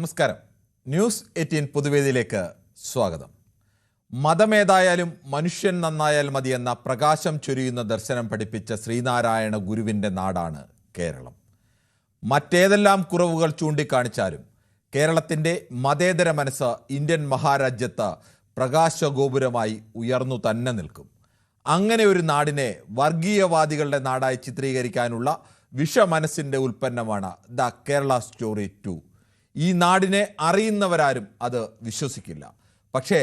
നമസ്കാരം. ന്യൂസ് 18 പൊതുവേദിയിലേക്ക് സ്വാഗതം. മതമേതായാലും മനുഷ്യൻ നന്നായാൽ മതിയെന്ന പ്രകാശം ചൊരിയുന്ന ദർശനം പഠിപ്പിച്ച ശ്രീനാരായണ ഗുരുവിൻ്റെ നാടാണ് കേരളം. മറ്റേതെല്ലാം കുറവുകൾ ചൂണ്ടിക്കാണിച്ചാലും കേരളത്തിൻ്റെ മതേതര മനസ്സ് ഇന്ത്യൻ മഹാരാജ്യത്ത് പ്രകാശഗോപുരമായി ഉയർന്നു തന്നെ നിൽക്കും. അങ്ങനെ ഒരു നാടിനെ വർഗീയവാദികളുടെ നാടായി ചിത്രീകരിക്കാനുള്ള വിഷമനസ്സിൻ്റെ ഉൽപ്പന്നമാണ് ദ കേരള സ്റ്റോറി 2. ഈ നാടിനെ അറിയുന്നവരാരും അത് വിശ്വസിക്കില്ല. പക്ഷേ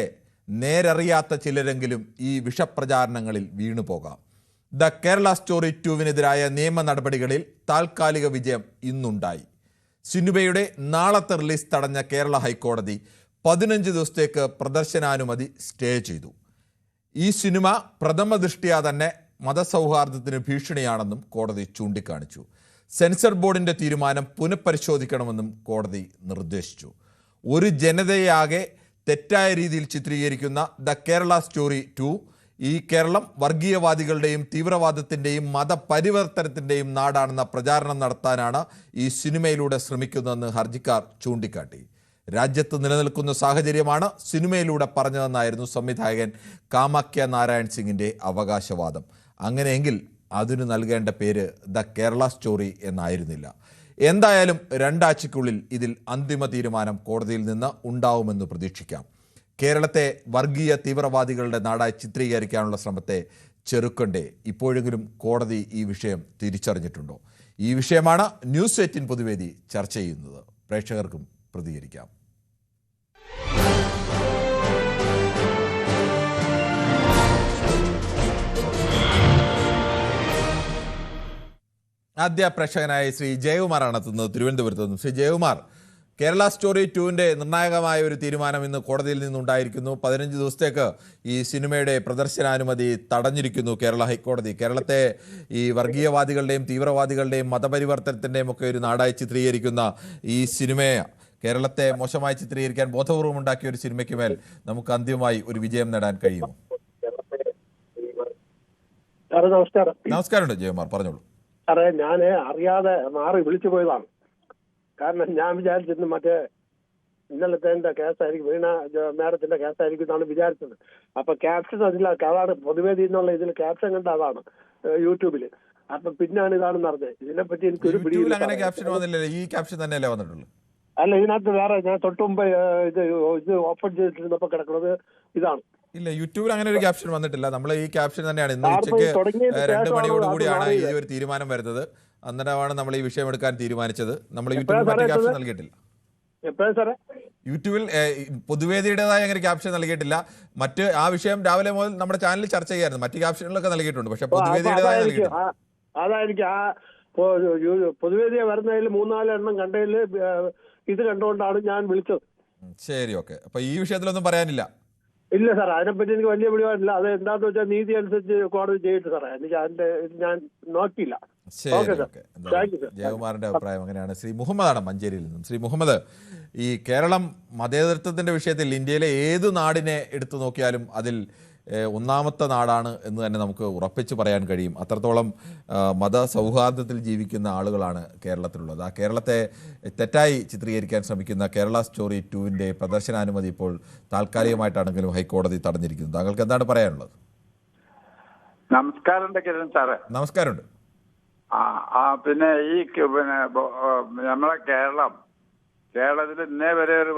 നേരറിയാത്ത ചിലരെങ്കിലും ഈ വിഷപ്രചാരണങ്ങളിൽ വീണുപോകാം. ദ കേരള സ്റ്റോറി 2വിനെതിരായ നിയമ നടപടികളിൽ താൽക്കാലിക വിജയം ഇന്നുണ്ടായി. സിനിമയുടെ നാളത്തെ റിലീസ് തടഞ്ഞ കേരള ഹൈക്കോടതി 15 ദിവസത്തേക്ക് പ്രദർശനാനുമതി സ്റ്റേ ചെയ്തു. ഈ സിനിമ പ്രഥമ ദൃഷ്ട്യാ തന്നെ മതസൗഹാർദ്ദത്തിന് ഭീഷണിയാണെന്നും കോടതി ചൂണ്ടിക്കാണിച്ചു. സെൻസർ ബോർഡിൻ്റെ തീരുമാനം പുനഃപരിശോധിക്കണമെന്നും കോടതി നിർദ്ദേശിച്ചു. ഒരു ജനതയാകെ തെറ്റായ രീതിയിൽ ചിത്രീകരിക്കുന്ന ദ കേരള സ്റ്റോറി 2 ഈ കേരളം വർഗീയവാദികളുടെയും തീവ്രവാദത്തിൻ്റെയും മതപരിവർത്തനത്തിൻ്റെയും നാടാണെന്ന പ്രചാരണം നടത്താനാണ് ഈ സിനിമയിലൂടെ ശ്രമിക്കുന്നതെന്ന് ഹർജിക്കാർ ചൂണ്ടിക്കാട്ടി. രാജ്യത്ത് നിലനിൽക്കുന്ന സാഹചര്യമാണ് സിനിമയിലൂടെ പറഞ്ഞതെന്നായിരുന്നു സംവിധായകൻ കാമാഖ്യ നാരായൺ സിംഗിൻ്റെ അവകാശവാദം. അങ്ങനെയെങ്കിൽ അതിന് നൽകേണ്ട പേര് ദ കേരള സ്റ്റോറി എന്നായിരുന്നില്ല. എന്തായാലും 2 ആഴ്ചയ്ക്കുള്ളിൽ ഇതിൽ അന്തിമ തീരുമാനം കോടതിയിൽ നിന്ന് ഉണ്ടാവുമെന്ന് പ്രതീക്ഷിക്കാം. കേരളത്തെ വർഗീയ തീവ്രവാദികളുടെ നാടായി ചിത്രീകരിക്കാനുള്ള ശ്രമത്തെ ചെറുക്കണ്ടേ? ഇപ്പോഴെങ്കിലും കോടതി ഈ വിഷയം തിരിച്ചറിഞ്ഞിട്ടുണ്ടോ? ഈ വിഷയമാണ് ന്യൂസ് 18 പൊതുവേദി ചർച്ച ചെയ്യുന്നത്. പ്രേക്ഷകർക്കും പ്രതികരിക്കാം. ആദ്യ പ്രേക്ഷകനായ ശ്രീ ജയകുമാറാണ് എത്തുന്നത് തിരുവനന്തപുരത്ത് നിന്നും. ശ്രീ ജയകുമാർ, കേരള സ്റ്റോറി 2വിൻ്റെ നിർണായകമായ ഒരു തീരുമാനം ഇന്ന് കോടതിയിൽ നിന്നുണ്ടായിരിക്കുന്നു. 15 ദിവസത്തേക്ക് ഈ സിനിമയുടെ പ്രദർശനാനുമതി തടഞ്ഞിരിക്കുന്നു കേരള ഹൈക്കോടതി. കേരളത്തെ ഈ വർഗീയവാദികളുടെയും തീവ്രവാദികളുടെയും മതപരിവർത്തനത്തിൻ്റെയും ഒക്കെ ഒരു നാടായി ചിത്രീകരിക്കുന്ന ഈ സിനിമയെ, കേരളത്തെ മോശമായി ചിത്രീകരിക്കാൻ ബോധപൂർവം ഉണ്ടാക്കിയ ഒരു സിനിമയ്ക്ക് മേൽ നമുക്ക് അന്തിമമായി ഒരു വിജയം നേടാൻ കഴിയുമോ? നമസ്കാരമുണ്ട് ജയകുമാർ, പറഞ്ഞോളൂ. സാറേ, ഞാൻ അറിയാതെ മാറി വിളിച്ചു പോയതാണ്. കാരണം ഞാൻ വിചാരിച്ചിരുന്നു മറ്റേ ഇന്നലത്തെ കേസായിരിക്കും, വീണ മാഡത്തിന്റെ കേസായിരിക്കും എന്നാണ് വിചാരിച്ചത്. അപ്പൊ ക്യാപ്ഷൻ അതില്ല, അതാണ് പൊതുവേദി എന്നുള്ള ഇതിൽ ക്യാപ്ഷൻ കണ്ട അതാണ് യൂട്യൂബില്. അപ്പൊ പിന്നാണ് ഇതാണെന്ന് അറിഞ്ഞത്. ഇതിനെപ്പറ്റി എനിക്കൊരു പിടിയില്ല. അല്ല, ഇതിനകത്ത് വേറെ ഞാൻ തൊട്ടുമുമ്പ് ഇത് ഓപ്പൺ ചെയ്തിട്ടിരുന്നപ്പോ കിടക്കുന്നത് ഇതാണ്. ഇല്ല, യൂട്യൂബിൽ അങ്ങനെ ഒരു ക്യാപ്ഷൻ വന്നിട്ടില്ല. നമ്മൾ ഈ ക്യാപ്ഷൻ തന്നെയാണ് ഇന്ന് ഉച്ചയ്ക്ക് 2 മണിയോടുകൂടിയാണ് ഈ ഒരു തീരുമാനം വരുന്നത്. അന്നേരമാണ് നമ്മൾ ഈ വിഷയം എടുക്കാൻ തീരുമാനിച്ചത്. നമ്മൾ യൂട്യൂബിൽ മറ്റു ക്യാപ്ഷൻ നൽകിയിട്ടില്ല. യൂട്യൂബിൽ പൊതുവേദിയുടേതായ അങ്ങനെ ക്യാപ്ഷൻ നൽകിയിട്ടില്ല. മറ്റ് ആ വിഷയം രാവിലെ മുതൽ നമ്മുടെ ചാനലിൽ ചർച്ച ചെയ്യായിരുന്നു. മറ്റ് ക്യാപ്ഷനുകളൊക്കെ നൽകിയിട്ടുണ്ട്, പക്ഷെ പൊതുവേദിയുടേതായ നൽകിയിട്ടില്ല. അതായിരിക്കും ആ പൊതുവേദിയെ വരുന്നതിൽ 3-4 എണ്ണം കണ്ടതിൽ ഇത് കണ്ടുകൊണ്ടാണ് ഞാൻ വിളിച്ചത്. ശരി, ഓക്കെ. അപ്പൊ ഈ വിഷയത്തിലൊന്നും പറയാനില്ല? ഇല്ല സാർ, അതിനെപ്പറ്റി എനിക്ക് വലിയ പിടിപാടില്ല. അത് എന്താന്ന് വെച്ചാൽ നീതി അനുസരിച്ച് കോടതി ചെയ്തിട്ട് സാറേ, എനിക്ക് അതിന്റെ ഞാൻ നോക്കിയില്ല. ജയകുമാറിന്റെ അഭിപ്രായം അങ്ങനെയാണ്. ശ്രീ മുഹമ്മദാണ് മഞ്ചേരിയിൽ നിന്നും. ശ്രീ മുഹമ്മദ്, ഈ കേരളം മതേതരത്വത്തിന്റെ വിഷയത്തിൽ ഇന്ത്യയിലെ ഏത് നാടിനെ എടുത്തു നോക്കിയാലും അതിൽ ഒന്നാമത്തെ നാടാണ് എന്ന് തന്നെ നമുക്ക് ഉറപ്പിച്ച് പറയാൻ കഴിയും. അത്രത്തോളം മതസൗഹാർദ്ദത്തിൽ ജീവിക്കുന്ന ആളുകളാണ് കേരളത്തിലുള്ളത്. ആ കേരളത്തെ തെറ്റായി ചിത്രീകരിക്കാൻ ശ്രമിക്കുന്ന കേരള സ്റ്റോറി 2വിൻ്റെ പ്രദർശനാനുമതി ഇപ്പോൾ താൽക്കാലികമായിട്ടാണെങ്കിലും ഹൈക്കോടതി തടഞ്ഞിരിക്കുന്നു. താങ്കൾക്ക് എന്താണ് പറയാനുള്ളത്? നമസ്കാരമുണ്ട് കിരൺ സാറേ. നമസ്കാരമുണ്ട്. പിന്നെ ഈ നമ്മളെ കേരളത്തിൽ ഇന്നേ വരെ ഒരു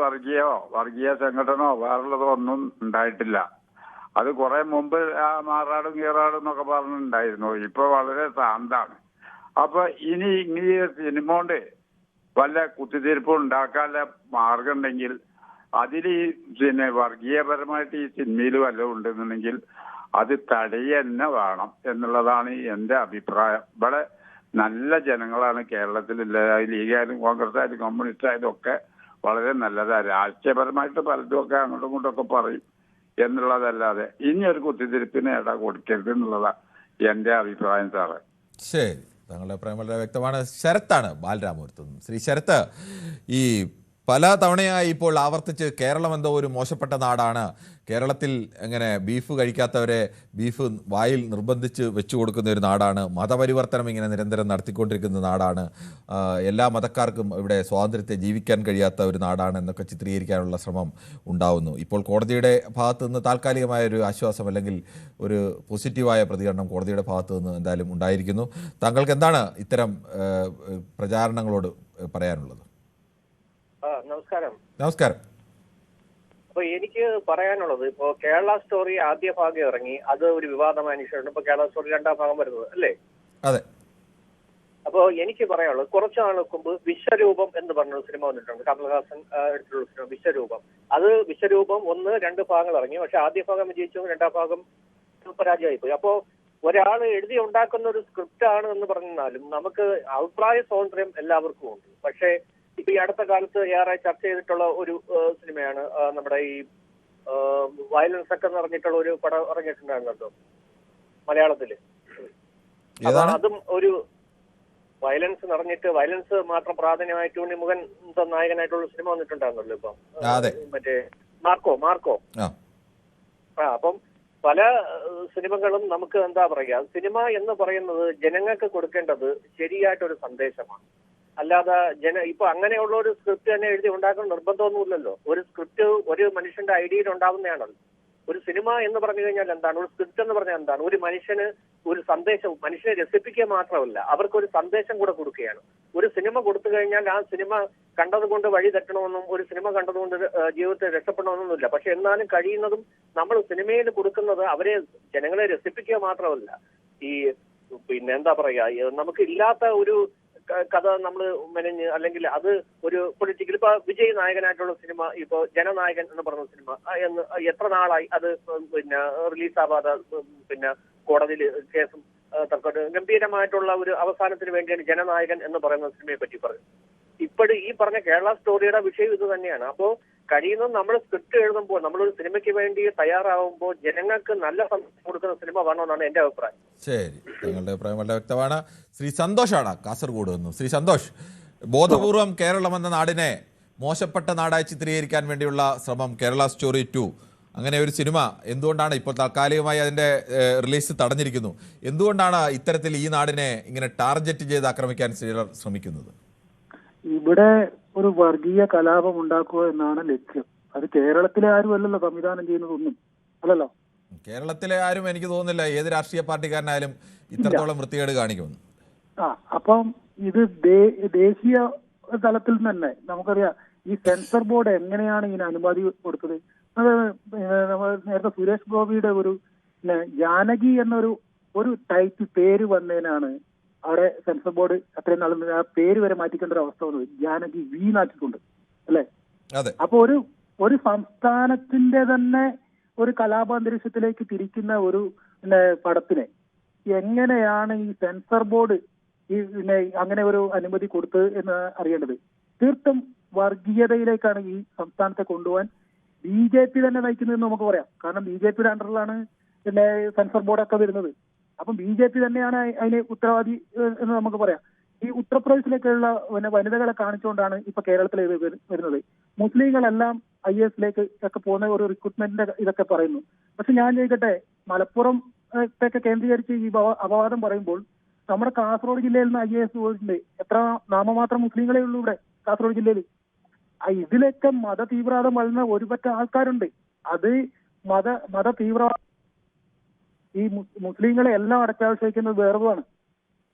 വർഗീയ സംഘടനയോ വേറുള്ളതോ ഒന്നും ഉണ്ടായിട്ടില്ല. അത് കുറെ മുമ്പ് മാറാടും കീറാടും എന്നൊക്കെ പറഞ്ഞിട്ടുണ്ടായിരുന്നു. ഇപ്പൊ വളരെ ശാന്താണ്. അപ്പൊ ഇനി ഈ സിനിമ കൊണ്ട് വല്ല കുത്തിത്തിരിപ്പ് ഉണ്ടാക്കാനുള്ള മാർഗം ഉണ്ടെങ്കിൽ അതിൽ ഈ വർഗീയപരമായിട്ട് ഈ സിനിമയിൽ വല്ലതും ഉണ്ടെന്നുണ്ടെങ്കിൽ അത് തടയന്നെ വേണം എന്നുള്ളതാണ് എന്റെ അഭിപ്രായം. ഇവിടെ നല്ല ജനങ്ങളാണ് കേരളത്തിലുള്ള. ലീഗായാലും കോൺഗ്രസ് ആയാലും കമ്മ്യൂണിസ്റ്റ് ആയാലും ഒക്കെ വളരെ നല്ലതാണ്. രാഷ്ട്രീയപരമായിട്ട് പലതും ഒക്കെ അങ്ങോട്ടും ഇങ്ങോട്ടും ഒക്കെ പറയും എന്നുള്ളതല്ലാതെ ഇനി ഒരു കുത്തിത്തിരിപ്പിന് ഇട കൊടുക്കരുത് എന്നുള്ളതാണ് എന്റെ അഭിപ്രായം സാറേ. ശരി, താങ്കളുടെ അഭിപ്രായം വളരെ വ്യക്തമാണ്. ശരത്താണ് ബാലരാമപുരത്ത് നിന്നും. ശ്രീ ശരത്ത്, ഈ പല തവണയായി ഇപ്പോൾ ആവർത്തിച്ച് കേരളം എന്തോ ഒരു മോശപ്പെട്ട നാടാണ്, കേരളത്തിൽ എങ്ങനെ ബീഫ് കഴിക്കാത്തവരെ ബീഫ് വായിൽ നിർബന്ധിച്ച് വെച്ചു കൊടുക്കുന്ന ഒരു നാടാണ്, മതപരിവർത്തനം ഇങ്ങനെ നിരന്തരം നടത്തിക്കൊണ്ടിരിക്കുന്ന നാടാണ്, എല്ലാ മതക്കാർക്കും ഇവിടെ സ്വാതന്ത്ര്യത്തെ ജീവിക്കാൻ കഴിയാത്ത ഒരു നാടാണ് എന്നൊക്കെ ചിത്രീകരിക്കാനുള്ള ശ്രമം ഉണ്ടാവുന്നു. ഇപ്പോൾ കോടതിയുടെ ഭാഗത്തു നിന്ന് താൽക്കാലികമായ ഒരു ആശ്വാസം അല്ലെങ്കിൽ ഒരു പോസിറ്റീവായ പ്രതികരണം കോടതിയുടെ ഭാഗത്തു നിന്ന് എന്തായാലും ഉണ്ടായിരിക്കുന്നു. താങ്കൾക്ക് എന്താണ് ഇത്തരം പ്രചാരണങ്ങളോട് പറയാനുള്ളത്? നമസ്കാരം. നമസ്കാരം. അപ്പൊ എനിക്ക് പറയാനുള്ളത്, ഇപ്പോ കേരള സ്റ്റോറി ആദ്യ ഭാഗം ഇറങ്ങി, അത് ഒരു വിവാദമായ നിമിഷമാണ്. ഇപ്പൊ കേരള സ്റ്റോറി രണ്ടാം ഭാഗം വരുന്നത് അല്ലേ? അതെ. അപ്പോ എനിക്ക് പറയാനുള്ളത്, കുറച്ചു നാൾക്ക് മുമ്പ് വിശ്വരൂപം എന്ന് പറഞ്ഞൊരു സിനിമ വന്നിട്ടുണ്ട്, കമൽഹാസൻ എടുത്തുള്ള സിനിമ വിശ്വരൂപം. അത് വിശ്വരൂപം 1, 2 ഭാഗങ്ങൾ ഇറങ്ങി. പക്ഷെ ആദ്യ ഭാഗം വിജയിച്ചു, രണ്ടാം ഭാഗം പരാജയമായി പോയി. അപ്പോ ഒരാൾ എഴുതി ഉണ്ടാക്കുന്ന ഒരു സ്ക്രിപ്റ്റ് ആണ് എന്ന് പറഞ്ഞാലും നമുക്ക് അഭിപ്രായ സ്വാതന്ത്ര്യം എല്ലാവർക്കും ഉണ്ട്. പക്ഷേ ഇപ്പൊ ഈ അടുത്ത കാലത്ത് ഏറെ ചർച്ച ചെയ്തിട്ടുള്ള ഒരു സിനിമയാണ് നമ്മുടെ ഈ വയലൻസ് ഒക്കെ നിറഞ്ഞിട്ടുള്ള ഒരു പടം ഇറങ്ങിയിട്ടുണ്ടായിരുന്നല്ലോ മലയാളത്തില്. അതും ഒരു വയലൻസ് നിറഞ്ഞിട്ട്, വയലൻസ് മാത്രം പ്രാധാന്യമായിട്ട് ഉണ്ണിമുഖൻ നായകനായിട്ടുള്ള സിനിമ വന്നിട്ടുണ്ടായിരുന്നല്ലോ ഇപ്പൊ, മറ്റേ മാർക്കോ. അപ്പം പല സിനിമകളും നമുക്ക് എന്താ പറയുക, സിനിമ എന്ന് പറയുന്നത് ജനങ്ങൾക്ക് കൊടുക്കേണ്ടത് ശരിയായിട്ടൊരു സന്ദേശമാണ്. അല്ലാതെ ഇപ്പൊ അങ്ങനെയുള്ള ഒരു സ്ക്രിപ്റ്റ് തന്നെ എഴുതി ഉണ്ടാക്കുന്ന നിർബന്ധമൊന്നുമില്ലല്ലോ. ഒരു സ്ക്രിപ്റ്റ് ഒരു മനുഷ്യന്റെ ഐഡിയയിൽ ഉണ്ടാവുന്നതാണല്ലോ. ഒരു സിനിമ എന്ന് പറഞ്ഞു കഴിഞ്ഞാൽ എന്താണ്, ഒരു സ്ക്രിപ്റ്റ് എന്ന് പറഞ്ഞാൽ എന്താണ്, ഒരു മനുഷ്യന് ഒരു സന്ദേശം, മനുഷ്യനെ രസിപ്പിക്കുക മാത്രമല്ല, അവർക്കൊരു സന്ദേശം കൂടെ കൊടുക്കുകയാണ്. ഒരു സിനിമ കൊടുത്തു കഴിഞ്ഞാൽ ആ സിനിമ കണ്ടതുകൊണ്ട് വഴി തെറ്റണമെന്നും ഒരു സിനിമ കണ്ടതുകൊണ്ട് ജീവിതത്തെ രക്ഷപ്പെടണമെന്നൊന്നുമില്ല. പക്ഷെ എന്നാലും കഴിയുന്നതും നമ്മൾ സിനിമയിൽ കൊടുക്കുന്നത് അവരെ, ജനങ്ങളെ രസിപ്പിക്കുക മാത്രമല്ല, ഈ പിന്നെ എന്താ പറയുക, നമുക്ക് ഇല്ലാത്ത ഒരു കഥ നമ്മൾ മെനഞ്ഞ്, അല്ലെങ്കിൽ അത് ഒരു പൊളിറ്റിക്കൽ, ഇപ്പൊ വിജയ് നായകനായിട്ടുള്ള സിനിമ, ഇപ്പൊ ജനനായകൻ എന്ന് പറഞ്ഞ സിനിമ എന്ന് എത്ര നാളായി അത് പിന്നെ റിലീസാവാതെ, പിന്നെ കോടതിയിൽ കേസും ഗംഭീരമായിട്ടുള്ള ഒരു അവസാനത്തിന് വേണ്ടിയാണ് ജനനായകൻ എന്ന് പറയുന്ന സിനിമയെ പറ്റി പറഞ്ഞത്. ഇപ്പോഴും ഈ പറഞ്ഞ കേരള സ്റ്റോറിയുടെ വിഷയം ഇത് തന്നെയാണ്. അപ്പോ കഴിയുന്നത് നമ്മൾ സ്ക്രിപ്റ്റ് എഴുതുമ്പോൾ, നമ്മളൊരു സിനിമയ്ക്ക് വേണ്ടി തയ്യാറാവുമ്പോൾ ജനങ്ങൾക്ക് നല്ല സന്ദേശം കൊടുക്കുന്ന സിനിമ വേണമെന്നാണ് എന്റെ അഭിപ്രായം. ശരി, നിങ്ങളുടെ അഭിപ്രായം വളരെ വ്യക്തമാണ്. ശ്രീ സന്തോഷാണ് കാസർഗോഡ് നിന്നും. ശ്രീ സന്തോഷ്, ബോധപൂർവം കേരളം എന്ന നാടിനെ മോശപ്പെട്ട നാടായി ചിത്രീകരിക്കാൻ വേണ്ടിയുള്ള ശ്രമം കേരള സ്റ്റോറി 2, അങ്ങനെ ഒരു സിനിമ എന്തുകൊണ്ടാണ് ഇപ്പോൾ താൽക്കാലികമായി അതിൻ്റെ റിലീസ് തടഞ്ഞിരിക്കുന്നു? എന്തുകൊണ്ടാണ് ഇത്തരത്തിൽ ഈ നാടിനെ ഇങ്ങനെ ടാർഗറ്റ് ചെയ്ത് ആക്രമിക്കാൻ ചിലർ ശ്രമിക്കുന്നത്? ഇവിടെ ഒരു വർഗീയ കലാപം ഉണ്ടാക്കുക എന്നാണ് ലക്ഷ്യം. അത് കേരളത്തിലെ ആരും അല്ലല്ലോ സംവിധാനം ചെയ്യുന്നതൊന്നും അല്ലല്ലോ. കേരളത്തിലെ ആരും എനിക്ക് തോന്നുന്നില്ല ഏത് രാഷ്ട്രീയ പാർട്ടിക്കാരനായാലും ഇത്രത്തോളം വൃത്തികേട് കാണിക്കുമെന്ന്. അപ്പം ഇത് ദേശീയ തലത്തിൽ തന്നെ നമുക്കറിയാം, ഈ സെൻസർ ബോർഡ് എങ്ങനെയാണ് ഇതിന് അനുമതി കൊടുത്തത്. അത് നേരത്തെ സുരേഷ് ഗോപിയുടെ ഒരു ജാനകി എന്നൊരു ടൈപ്പ് പേര് വന്നതിനാണ് അവിടെ സെൻസർ ബോർഡ് അത്രയും നാൾ ആ പേര് വരെ മാറ്റിക്കേണ്ട ഒരു അവസ്ഥ വന്നത്. ജാനകി വീണാക്കിക്കൊണ്ട് അല്ലെ. അപ്പൊ ഒരു സംസ്ഥാനത്തിന്റെ തന്നെ ഒരു കലാപാന്തരീക്ഷത്തിലേക്ക് തിരിക്കുന്ന ഒരു പടത്തിനെ എങ്ങനെയാണ് ഈ സെൻസർ ബോർഡ് അങ്ങനെ ഒരു അനുമതി കൊടുത്തത് എന്ന് അറിയേണ്ടത്. തീർത്തും വർഗീയതയിലേക്കാണ് ഈ സംസ്ഥാനത്തെ കൊണ്ടുപോകാൻ BJP തന്നെ നയിക്കുന്നതെന്ന് നമുക്ക് പറയാം. കാരണം BJPയുടെ അണ്ടറിലാണ് സെൻസർ ബോർഡൊക്കെ വരുന്നത്. അപ്പം BJP തന്നെയാണ് അതിന് ഉത്തരവാദി എന്ന് നമുക്ക് പറയാം. ഈ ഉത്തർപ്രദേശിലേക്കുള്ള വനിതകളെ കാണിച്ചുകൊണ്ടാണ് ഇപ്പൊ കേരളത്തിൽ വരുന്നത്. മുസ്ലിങ്ങളെല്ലാം IASലേക്ക് ഒക്കെ പോകുന്ന ഒരു റിക്രൂട്ട്മെന്റിന്റെ ഇതൊക്കെ പറയുന്നു. പക്ഷെ ഞാൻ ചോദിക്കട്ടെ, മലപ്പുറത്തൊക്കെ കേന്ദ്രീകരിച്ച് ഈ അപവാദം പറയുമ്പോൾ നമ്മുടെ കാസർഗോഡ് ജില്ലയിൽ നിന്ന് IAS പോയിട്ടുണ്ട്. എത്ര നാമമാത്രം മുസ്ലിങ്ങളെ ഉള്ളൂ ഇവിടെ കാസർഗോഡ് ജില്ലയിൽ. ഇതിലൊക്കെ മത തീവ്രവാദം വരുന്ന ഒരുപറ്റ ആൾക്കാരുണ്ട്. അത് മത തീവ്രവാദം ഈ മുസ്ലിങ്ങളെ എല്ലാം അടച്ചാവശ്യിക്കുന്നത് വേറെതാണ്.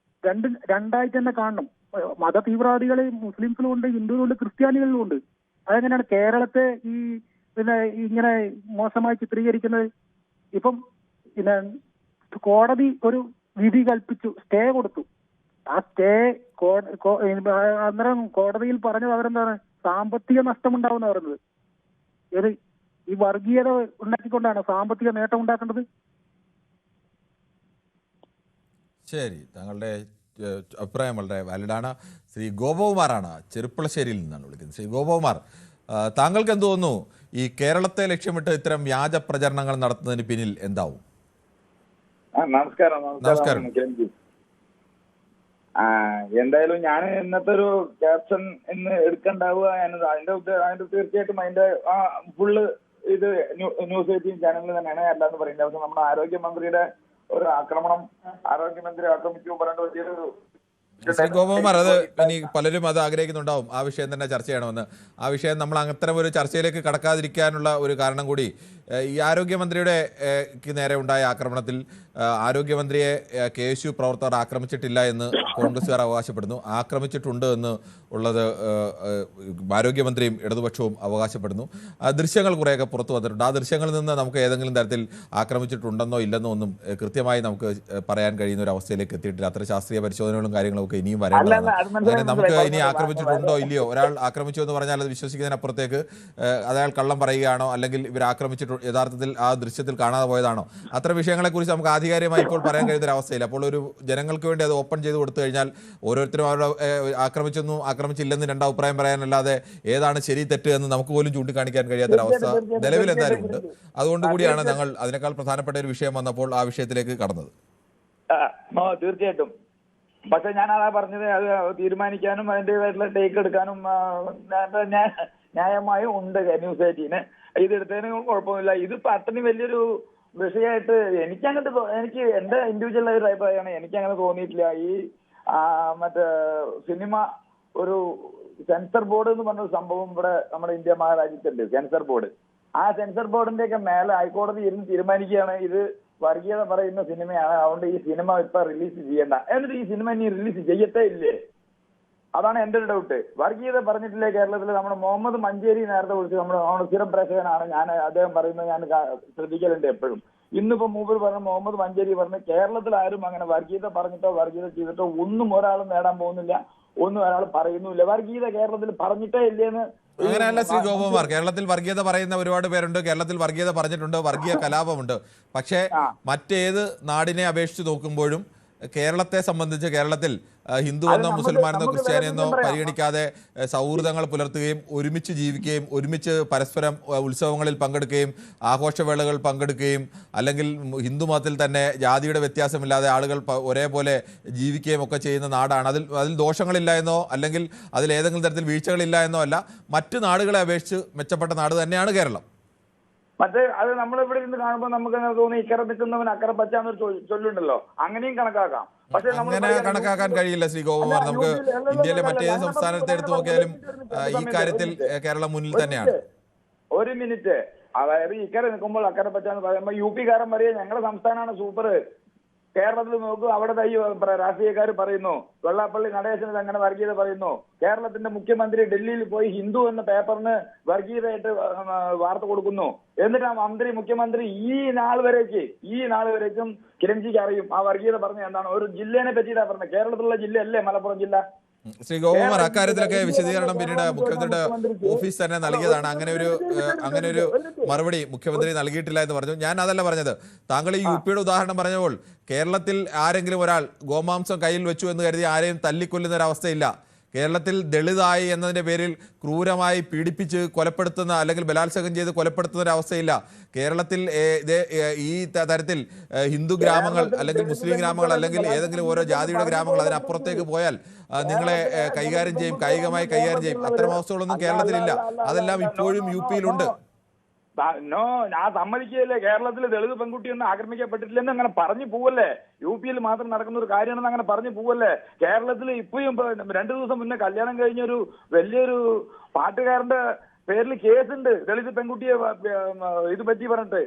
രണ്ടായിട്ട് തന്നെ കാണണം. മത തീവ്രവാദികളെ മുസ്ലിംസിലും ഉണ്ട്, ഹിന്ദുവിലും ഉണ്ട്, ക്രിസ്ത്യാനികളിലും ഉണ്ട്. അതെങ്ങനെയാണ് കേരളത്തെ ഇങ്ങനെ മോശമായി ചിത്രീകരിക്കുന്നത്? ഇപ്പം കോടതി ഒരു വിധി കൽപ്പിച്ചു, സ്റ്റേ കൊടുത്തു. ആ സ്റ്റേ അന്നേരം കോടതിയിൽ പറഞ്ഞത് അവരെന്താണ്, സാമ്പത്തിക നഷ്ടമുണ്ടാവുന്ന പറയുന്നത്. ഏത് ഈ വർഗീയത ഉണ്ടാക്കിക്കൊണ്ടാണ് സാമ്പത്തിക നേട്ടം ഉണ്ടാക്കേണ്ടത്. ശരി, താങ്കളുടെ അഭിപ്രായം വളരെ വാലിഡാണ്. ശ്രീ ഗോപകുമാറാണ് ചെറുപ്പളശ്ശേരിയിൽ നിന്നാണ് വിളിക്കുന്നത്. ശ്രീ ഗോപകുമാർ, താങ്കൾക്ക് എന്ത് തോന്നുന്നു, ഈ കേരളത്തെ ലക്ഷ്യമിട്ട് ഇത്തരം വ്യാജ പ്രചരണങ്ങൾ നടത്തുന്നതിന് പിന്നിൽ എന്താവും? നമസ്കാരം. എന്തായാലും ഞാൻ ഇന്നത്തെ ഒരു ക്യാപ്ഷൻ ഇന്ന് എടുക്കണ്ടാവുക എന്നത് അതിന്റെ തീർച്ചയായിട്ടും അതിന്റെ ഫുള്ള് ഇത് ന്യൂസ് 18 ചാനലിൽ തന്നെയാണ് അല്ലാന്ന് പറയുന്നത്. പക്ഷെ നമ്മുടെ ആരോഗ്യമന്ത്രിയുടെ ഒരു ആക്രമണം, ആരോഗ്യമന്ത്രി ആക്രമിച്ചു പറഞ്ഞിട്ട് വലിയൊരു ശ്രീ ഗോപകുമാർ, അത് ഇനി പലരും അത് ആഗ്രഹിക്കുന്നുണ്ടാവും ആ വിഷയം തന്നെ ചർച്ച ചെയ്യണമെന്ന്. ആ വിഷയം നമ്മൾ അത്തരം ഒരു ചർച്ചയിലേക്ക് കടക്കാതിരിക്കാനുള്ള ഒരു കാരണം കൂടി ഈ ആരോഗ്യമന്ത്രിയുടെ നേരെ ഉണ്ടായ ആക്രമണത്തിൽ ആരോഗ്യമന്ത്രിയെ KSU പ്രവർത്തകർ ആക്രമിച്ചിട്ടില്ല എന്ന് കോൺഗ്രസ്സുകാർ അവകാശപ്പെടുന്നു. ആക്രമിച്ചിട്ടുണ്ട് എന്ന് ഉള്ളത് ആരോഗ്യമന്ത്രിയും ഇടതുപക്ഷവും അവകാശപ്പെടുന്നു. ദൃശ്യങ്ങൾ കുറേയൊക്കെ പുറത്തു വന്നിട്ടുണ്ട്. ആ ദൃശ്യങ്ങളിൽ നിന്ന് നമുക്ക് ഏതെങ്കിലും തരത്തിൽ ആക്രമിച്ചിട്ടുണ്ടെന്നോ ഇല്ലെന്നോ ഒന്നും കൃത്യമായി നമുക്ക് പറയാൻ കഴിയുന്ന ഒരു അവസ്ഥയിലേക്ക് എത്തിയിട്ടില്ല. അത്ര ശാസ്ത്രീയ പരിശോധനകളും കാര്യങ്ങളൊക്കെ ഇനിയും വരേണ്ടതാണ്. അങ്ങനെ നമുക്ക് ഇനി ആക്രമിച്ചിട്ടുണ്ടോ ഇല്ലയോ, ഒരാൾ ആക്രമിച്ചു എന്ന് പറഞ്ഞാൽ അത് വിശ്വസിക്കുന്നതിനപ്പുറത്തേക്ക് അയാൾ കള്ളം പറയുകയാണോ അല്ലെങ്കിൽ ഇവർ ആക്രമിച്ചിട്ട് യഥാർത്ഥത്തിൽ ആ ദൃശ്യത്തിൽ കാണാതെ പോയതാണോ, അത്തരം വിഷയങ്ങളെക്കുറിച്ച് നമുക്ക് ആധികാരികമായി ഇപ്പോൾ പറയാൻ കഴിയുന്ന ഒരു അവസ്ഥയില്ല. അപ്പോൾ ഒരു ജനങ്ങൾക്ക് വേണ്ടി അത് ഓപ്പൺ ചെയ്ത് കൊടുത്തു കഴിഞ്ഞാൽ ഓരോരുത്തരും അവരുടെ ആക്രമിച്ചൊന്നും ആക്രമിച്ചില്ലെന്ന് രണ്ടഭിപ്രായം പറയാനല്ലാതെ ഏതാണ് ശരി തെറ്റ് എന്ന് നമുക്ക് പോലും ചൂണ്ടിക്കാണിക്കാൻ കഴിയാത്തൊരവസ്ഥ നിലവിൽ എന്തായാലും ഉണ്ട്. അതുകൊണ്ട് കൂടിയാണ് ഞങ്ങൾ അതിനേക്കാൾ പ്രധാനപ്പെട്ട ഒരു വിഷയം വന്നപ്പോൾ ആ വിഷയത്തിലേക്ക് കടന്നത്. തീർച്ചയായിട്ടും. പക്ഷെ ഞാൻ അതാ പറഞ്ഞത്, അത് തീരുമാനിക്കാനും അതിൻ്റെതായിട്ടുള്ള ടേക്ക് എടുക്കാനും ന്യായമായും ഉണ്ട് ന്യൂസ് 18. ഇതെടുത്തതിന് കുഴപ്പമില്ല. ഇതിപ്പോ അത്രയും വലിയൊരു വിഷയമായിട്ട് എനിക്ക് എന്റെ ഇൻഡിവിജ്വൽ ഒരു അഭിപ്രായമാണ്. എനിക്കങ്ങനെ തോന്നിയിട്ടില്ല. ഈ മറ്റേ സിനിമ ഒരു സെൻസർ ബോർഡ് എന്ന് പറഞ്ഞൊരു സംഭവം ഇവിടെ നമ്മുടെ ഇന്ത്യ മഹാരാജ്യത്തുണ്ട്. Censor board. ആ സെൻസർ ബോർഡിന്റെ ഒക്കെ മേലെ ഹൈക്കോടതി ഇരുന്ന് തീരുമാനിക്കുകയാണ് ഇത് വർഗീയത പറയുന്ന സിനിമയാണ്, അതുകൊണ്ട് ഈ സിനിമ ഇപ്പൊ റിലീസ് ചെയ്യണ്ട. എന്നിട്ട് ഈ സിനിമ ഇനി റിലീസ് ചെയ്യത്തേ ഇല്ലേ? അതാണ് എന്റെ ഒരു ഡൗട്ട്. വർഗീയത പറഞ്ഞിട്ടില്ലേ കേരളത്തിൽ? നമ്മുടെ മുഹമ്മദ് മഞ്ചേരി നേരത്തെ വിളിച്ച് നമ്മുടെ സ്ഥിരം പ്രേക്ഷകനാണ്, ഞാൻ അദ്ദേഹം പറയുന്നത് ഞാൻ ശ്രദ്ധിക്കലുണ്ട് എപ്പോഴും. ഇന്നിപ്പോ മൂപ്പർ പറഞ്ഞ മുഹമ്മദ് മഞ്ചേരി പറഞ്ഞു കേരളത്തിൽ ആരും അങ്ങനെ വർഗീയത പറഞ്ഞിട്ടോ വർഗീയത ചെയ്തിട്ടോ ഒന്നും ഒരാളും നേടാൻ പോകുന്നില്ല, ഒന്നും ഒരാൾ പറയുന്നില്ല. വർഗീയത കേരളത്തിൽ പറഞ്ഞിട്ടേ ഇല്ലേന്ന്. അങ്ങനെയല്ല ശ്രീ ഗോപകുമാർ, കേരളത്തിൽ വർഗീയത പറയുന്ന ഒരുപാട് പേരുണ്ട്. കേരളത്തിൽ വർഗീയത പറഞ്ഞിട്ടുണ്ട്, വർഗീയ കലാപമുണ്ട്. പക്ഷേ മറ്റേത് നാടിനെ അപേക്ഷിച്ച് നോക്കുമ്പോഴും കേരളത്തെ സംബന്ധിച്ച് കേരളത്തിൽ ഹിന്ദുവെന്നോ മുസൽമാനെന്നോ ക്രിസ്ത്യാനിയെന്നോ പരിഗണിക്കാതെ സൗഹൃദങ്ങൾ പുലർത്തുകയും ഒരുമിച്ച് ജീവിക്കുകയും ഒരുമിച്ച് പരസ്പരം ഉത്സവങ്ങളിൽ പങ്കെടുക്കുകയും ആഘോഷവേളകൾ പങ്കെടുക്കുകയും അല്ലെങ്കിൽ ഹിന്ദു മതത്തിൽ തന്നെ ജാതിയുടെ വ്യത്യാസമില്ലാതെ ആളുകൾ ഒരേപോലെ ജീവിക്കുകയും ഒക്കെ ചെയ്യുന്ന നാടാണ്. അതിൽ ദോഷങ്ങളില്ല എന്നോ അല്ലെങ്കിൽ അതിൽ ഏതെങ്കിലും തരത്തിൽ വീഴ്ചകളില്ല എന്നോ അല്ല, മറ്റ് നാടുകളെ അപേക്ഷിച്ച് മെച്ചപ്പെട്ട നാട് തന്നെയാണ് കേരളം. മറ്റേ അത് നമ്മളിവിടെ ഇരുന്ന് കാണുമ്പോൾ നമുക്ക് തോന്നി ഇക്കരെ നിൽക്കുന്നവൻ അക്കരെ പച്ചാന്നൊരു ചൊല്ലുണ്ടല്ലോ, അങ്ങനെയും കണക്കാക്കാം. പക്ഷെ അങ്ങനെ കണക്കാക്കാൻ കഴിയില്ല ശ്രീ ഗോപകുമാർ. നമുക്ക് ഇന്ത്യയിലെ മറ്റേത് സംസ്ഥാനത്തെ എടുത്തു നോക്കിയാലും ഈ കാര്യത്തിൽ കേരളം മുന്നിൽ തന്നെയാണ്. ഒരു മിനിറ്റ്, അതായത് ഇക്കരെ നിൽക്കുമ്പോൾ അക്കരെ പച്ചാന്ന് പറയുമ്പോൾ UP കാരൻ പറയുക ഞങ്ങളുടെ സംസ്ഥാനമാണ് സൂപ്പർ. കേരളത്തിൽ നോക്കൂ, അവിടെ ഈ രാഷ്ട്രീയക്കാർ പറയുന്നു വെള്ളാപ്പള്ളി നടേശന് അങ്ങനെ വർഗീയത പറയുന്നു. കേരളത്തിന്റെ മുഖ്യമന്ത്രി ഡൽഹിയിൽ പോയി ഹിന്ദു എന്ന പേപ്പറിന് വർഗീയതയായിട്ട് വാർത്ത കൊടുക്കുന്നു. എന്നിട്ട് ആ മുഖ്യമന്ത്രി ഈ നാൾ വരേക്കും കിരൺജിക്ക് അറിയും ആ വർഗീയത പറഞ്ഞ എന്താണ്. ഒരു ജില്ലേനെ പറ്റിയിട്ടാ പറഞ്ഞത്. കേരളത്തിലുള്ള ജില്ലയല്ലേ മലപ്പുറം ജില്ല. ശ്രീ ഗോപകുമാർ, അക്കാര്യത്തിലൊക്കെ വിശദീകരണം പിന്നീട് മുഖ്യമന്ത്രിയുടെ ഓഫീസ് തന്നെ നൽകിയതാണ്. അങ്ങനെ ഒരു മറുപടി മുഖ്യമന്ത്രി നൽകിയിട്ടില്ല എന്ന് പറഞ്ഞു. ഞാൻ അതല്ല പറഞ്ഞത്. താങ്കൾ ഈ UPയുടെ ഉദാഹരണം പറഞ്ഞപ്പോൾ കേരളത്തിൽ ആരെങ്കിലും ഒരാൾ ഗോമാംസം കയ്യിൽ വെച്ചു എന്ന് കരുതി ആരെയും തല്ലിക്കൊല്ലുന്ന ഒരവസ്ഥയില്ല. കേരളത്തിൽ ദളിതായി എന്നതിൻ്റെ പേരിൽ ക്രൂരമായി പീഡിപ്പിച്ച് കൊലപ്പെടുത്തുന്ന അല്ലെങ്കിൽ ബലാത്സംഗം ചെയ്ത് കൊലപ്പെടുത്തുന്ന ഒരവസ്ഥയില്ല. കേരളത്തിൽ ഈ തരത്തിൽ ഹിന്ദു ഗ്രാമങ്ങൾ അല്ലെങ്കിൽ മുസ്ലിം ഗ്രാമങ്ങൾ അല്ലെങ്കിൽ ഏതെങ്കിലും ഓരോ ജാതിയുടെ ഗ്രാമങ്ങൾ അതിനപ്പുറത്തേക്ക് പോയാൽ നിങ്ങളെ കൈകാര്യം ചെയ്യും, കായികമായി കൈകാര്യം ചെയ്യും. അത്തരം അവസ്ഥകളൊന്നും കേരളത്തിലില്ല. അതെല്ലാം ഇപ്പോഴും UPയിലുണ്ട്. ഞാൻ സമ്മതിക്കുകയല്ലേ. കേരളത്തിൽ ദളിത് പെൺകുട്ടിയൊന്നും ആക്രമിക്കപ്പെട്ടിട്ടില്ലെന്ന് അങ്ങനെ പറഞ്ഞു പോവല്ലേ. UPയിൽ മാത്രം നടക്കുന്ന ഒരു കാര്യമാണെന്ന് അങ്ങനെ പറഞ്ഞു പോവല്ലേ. കേരളത്തിൽ ഇപ്പോഴും 2 ദിവസം മുന്നേ കല്യാണം കഴിഞ്ഞൊരു വലിയൊരു പാട്ടുകാരന്റെ പേരിൽ കേസുണ്ട് ദളിത് പെൺകുട്ടിയെ ഇത് പറ്റി പറഞ്ഞിട്ട്.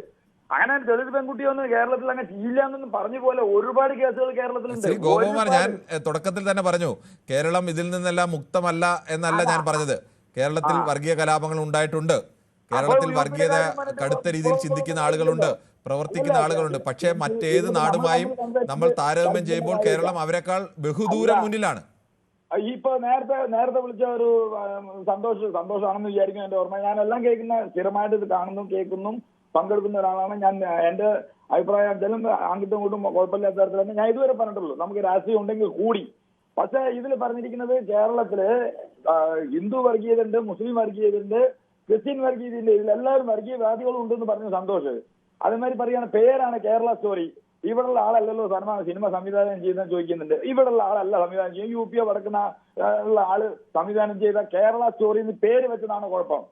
അങ്ങനെ ദളിത് പെൺകുട്ടിയൊന്നും കേരളത്തിൽ അങ്ങനെ ചെയ്യില്ല എന്നൊന്നും പറഞ്ഞു പോലെ ഒരുപാട് കേസുകൾ കേരളത്തിലുണ്ട്. ഗോപകുമാർ, ഞാൻ തുടക്കത്തിൽ തന്നെ പറഞ്ഞു കേരളം ഇതിൽ നിന്നെല്ലാം മുക്തമല്ല എന്നല്ല ഞാൻ പറഞ്ഞത്. കേരളത്തിൽ വർഗീയ കലാപങ്ങൾ ഉണ്ടായിട്ടുണ്ട്. കേരളത്തിൽ വർഗീയത കടുത്ത രീതിയിൽ ചിന്തിക്കുന്ന ആളുകളുണ്ട്, പ്രവർത്തിക്കുന്ന ആളുകളുണ്ട്. പക്ഷേ മറ്റേത് നാടുമായും നമ്മൾ താരതമ്യം ചെയ്യുമ്പോൾ കേരളം അവരെക്കാൾ ബഹുദൂരം മുന്നിലാണ്. ഇപ്പൊ നേരത്തെ വിളിച്ച ഒരു സന്തോഷമാണെന്ന് വിചാരിക്കും എന്റെ ഓർമ്മ. ഞാൻ എല്ലാം കേൾക്കുന്ന, സ്ഥിരമായിട്ട് ഇത് കാണുന്നു കേൾക്കുന്നു പങ്കെടുക്കുന്ന ഒരാളാണ് ഞാൻ. എന്റെ അഭിപ്രായം ചില അങ്ങോട്ടും ഇങ്ങോട്ടും കുഴപ്പമില്ലാത്ത തരത്തിൽ തന്നെ ഞാൻ ഇതുവരെ പറഞ്ഞിട്ടുള്ളൂ. നമുക്ക് രാഷ്ട്രീയം ഉണ്ടെങ്കിൽ കൂടി. പക്ഷെ ഇതിൽ പറഞ്ഞിരിക്കുന്നത് കേരളത്തില് ഹിന്ദു വർഗീയത ഉണ്ട്, മുസ്ലിം വർഗീയത ഉണ്ട്, ക്രിസ്ത്യൻ വർഗീയതയില്ല. ഇതിലെല്ലാവരും വർഗീയവാദികളും ഉണ്ടെന്ന് പറഞ്ഞ സന്തോഷ്. അതേമാതിരി പറയുകയാണ് പേരാണ് കേരള സ്റ്റോറി. ഇവിടെയുള്ള ആളല്ലല്ലോ സിനിമ സംവിധാനം ചെയ്യുന്ന ചോദിക്കുന്നുണ്ട്. ഇവിടെയുള്ള ആളല്ല സംവിധാനം ചെയ്യും. UP വടക്കുന്ന ഉള്ള ആള് സംവിധാനം ചെയ്ത കേരള സ്റ്റോറി എന്ന് പേര് വെച്ചതാണ് കുഴപ്പം.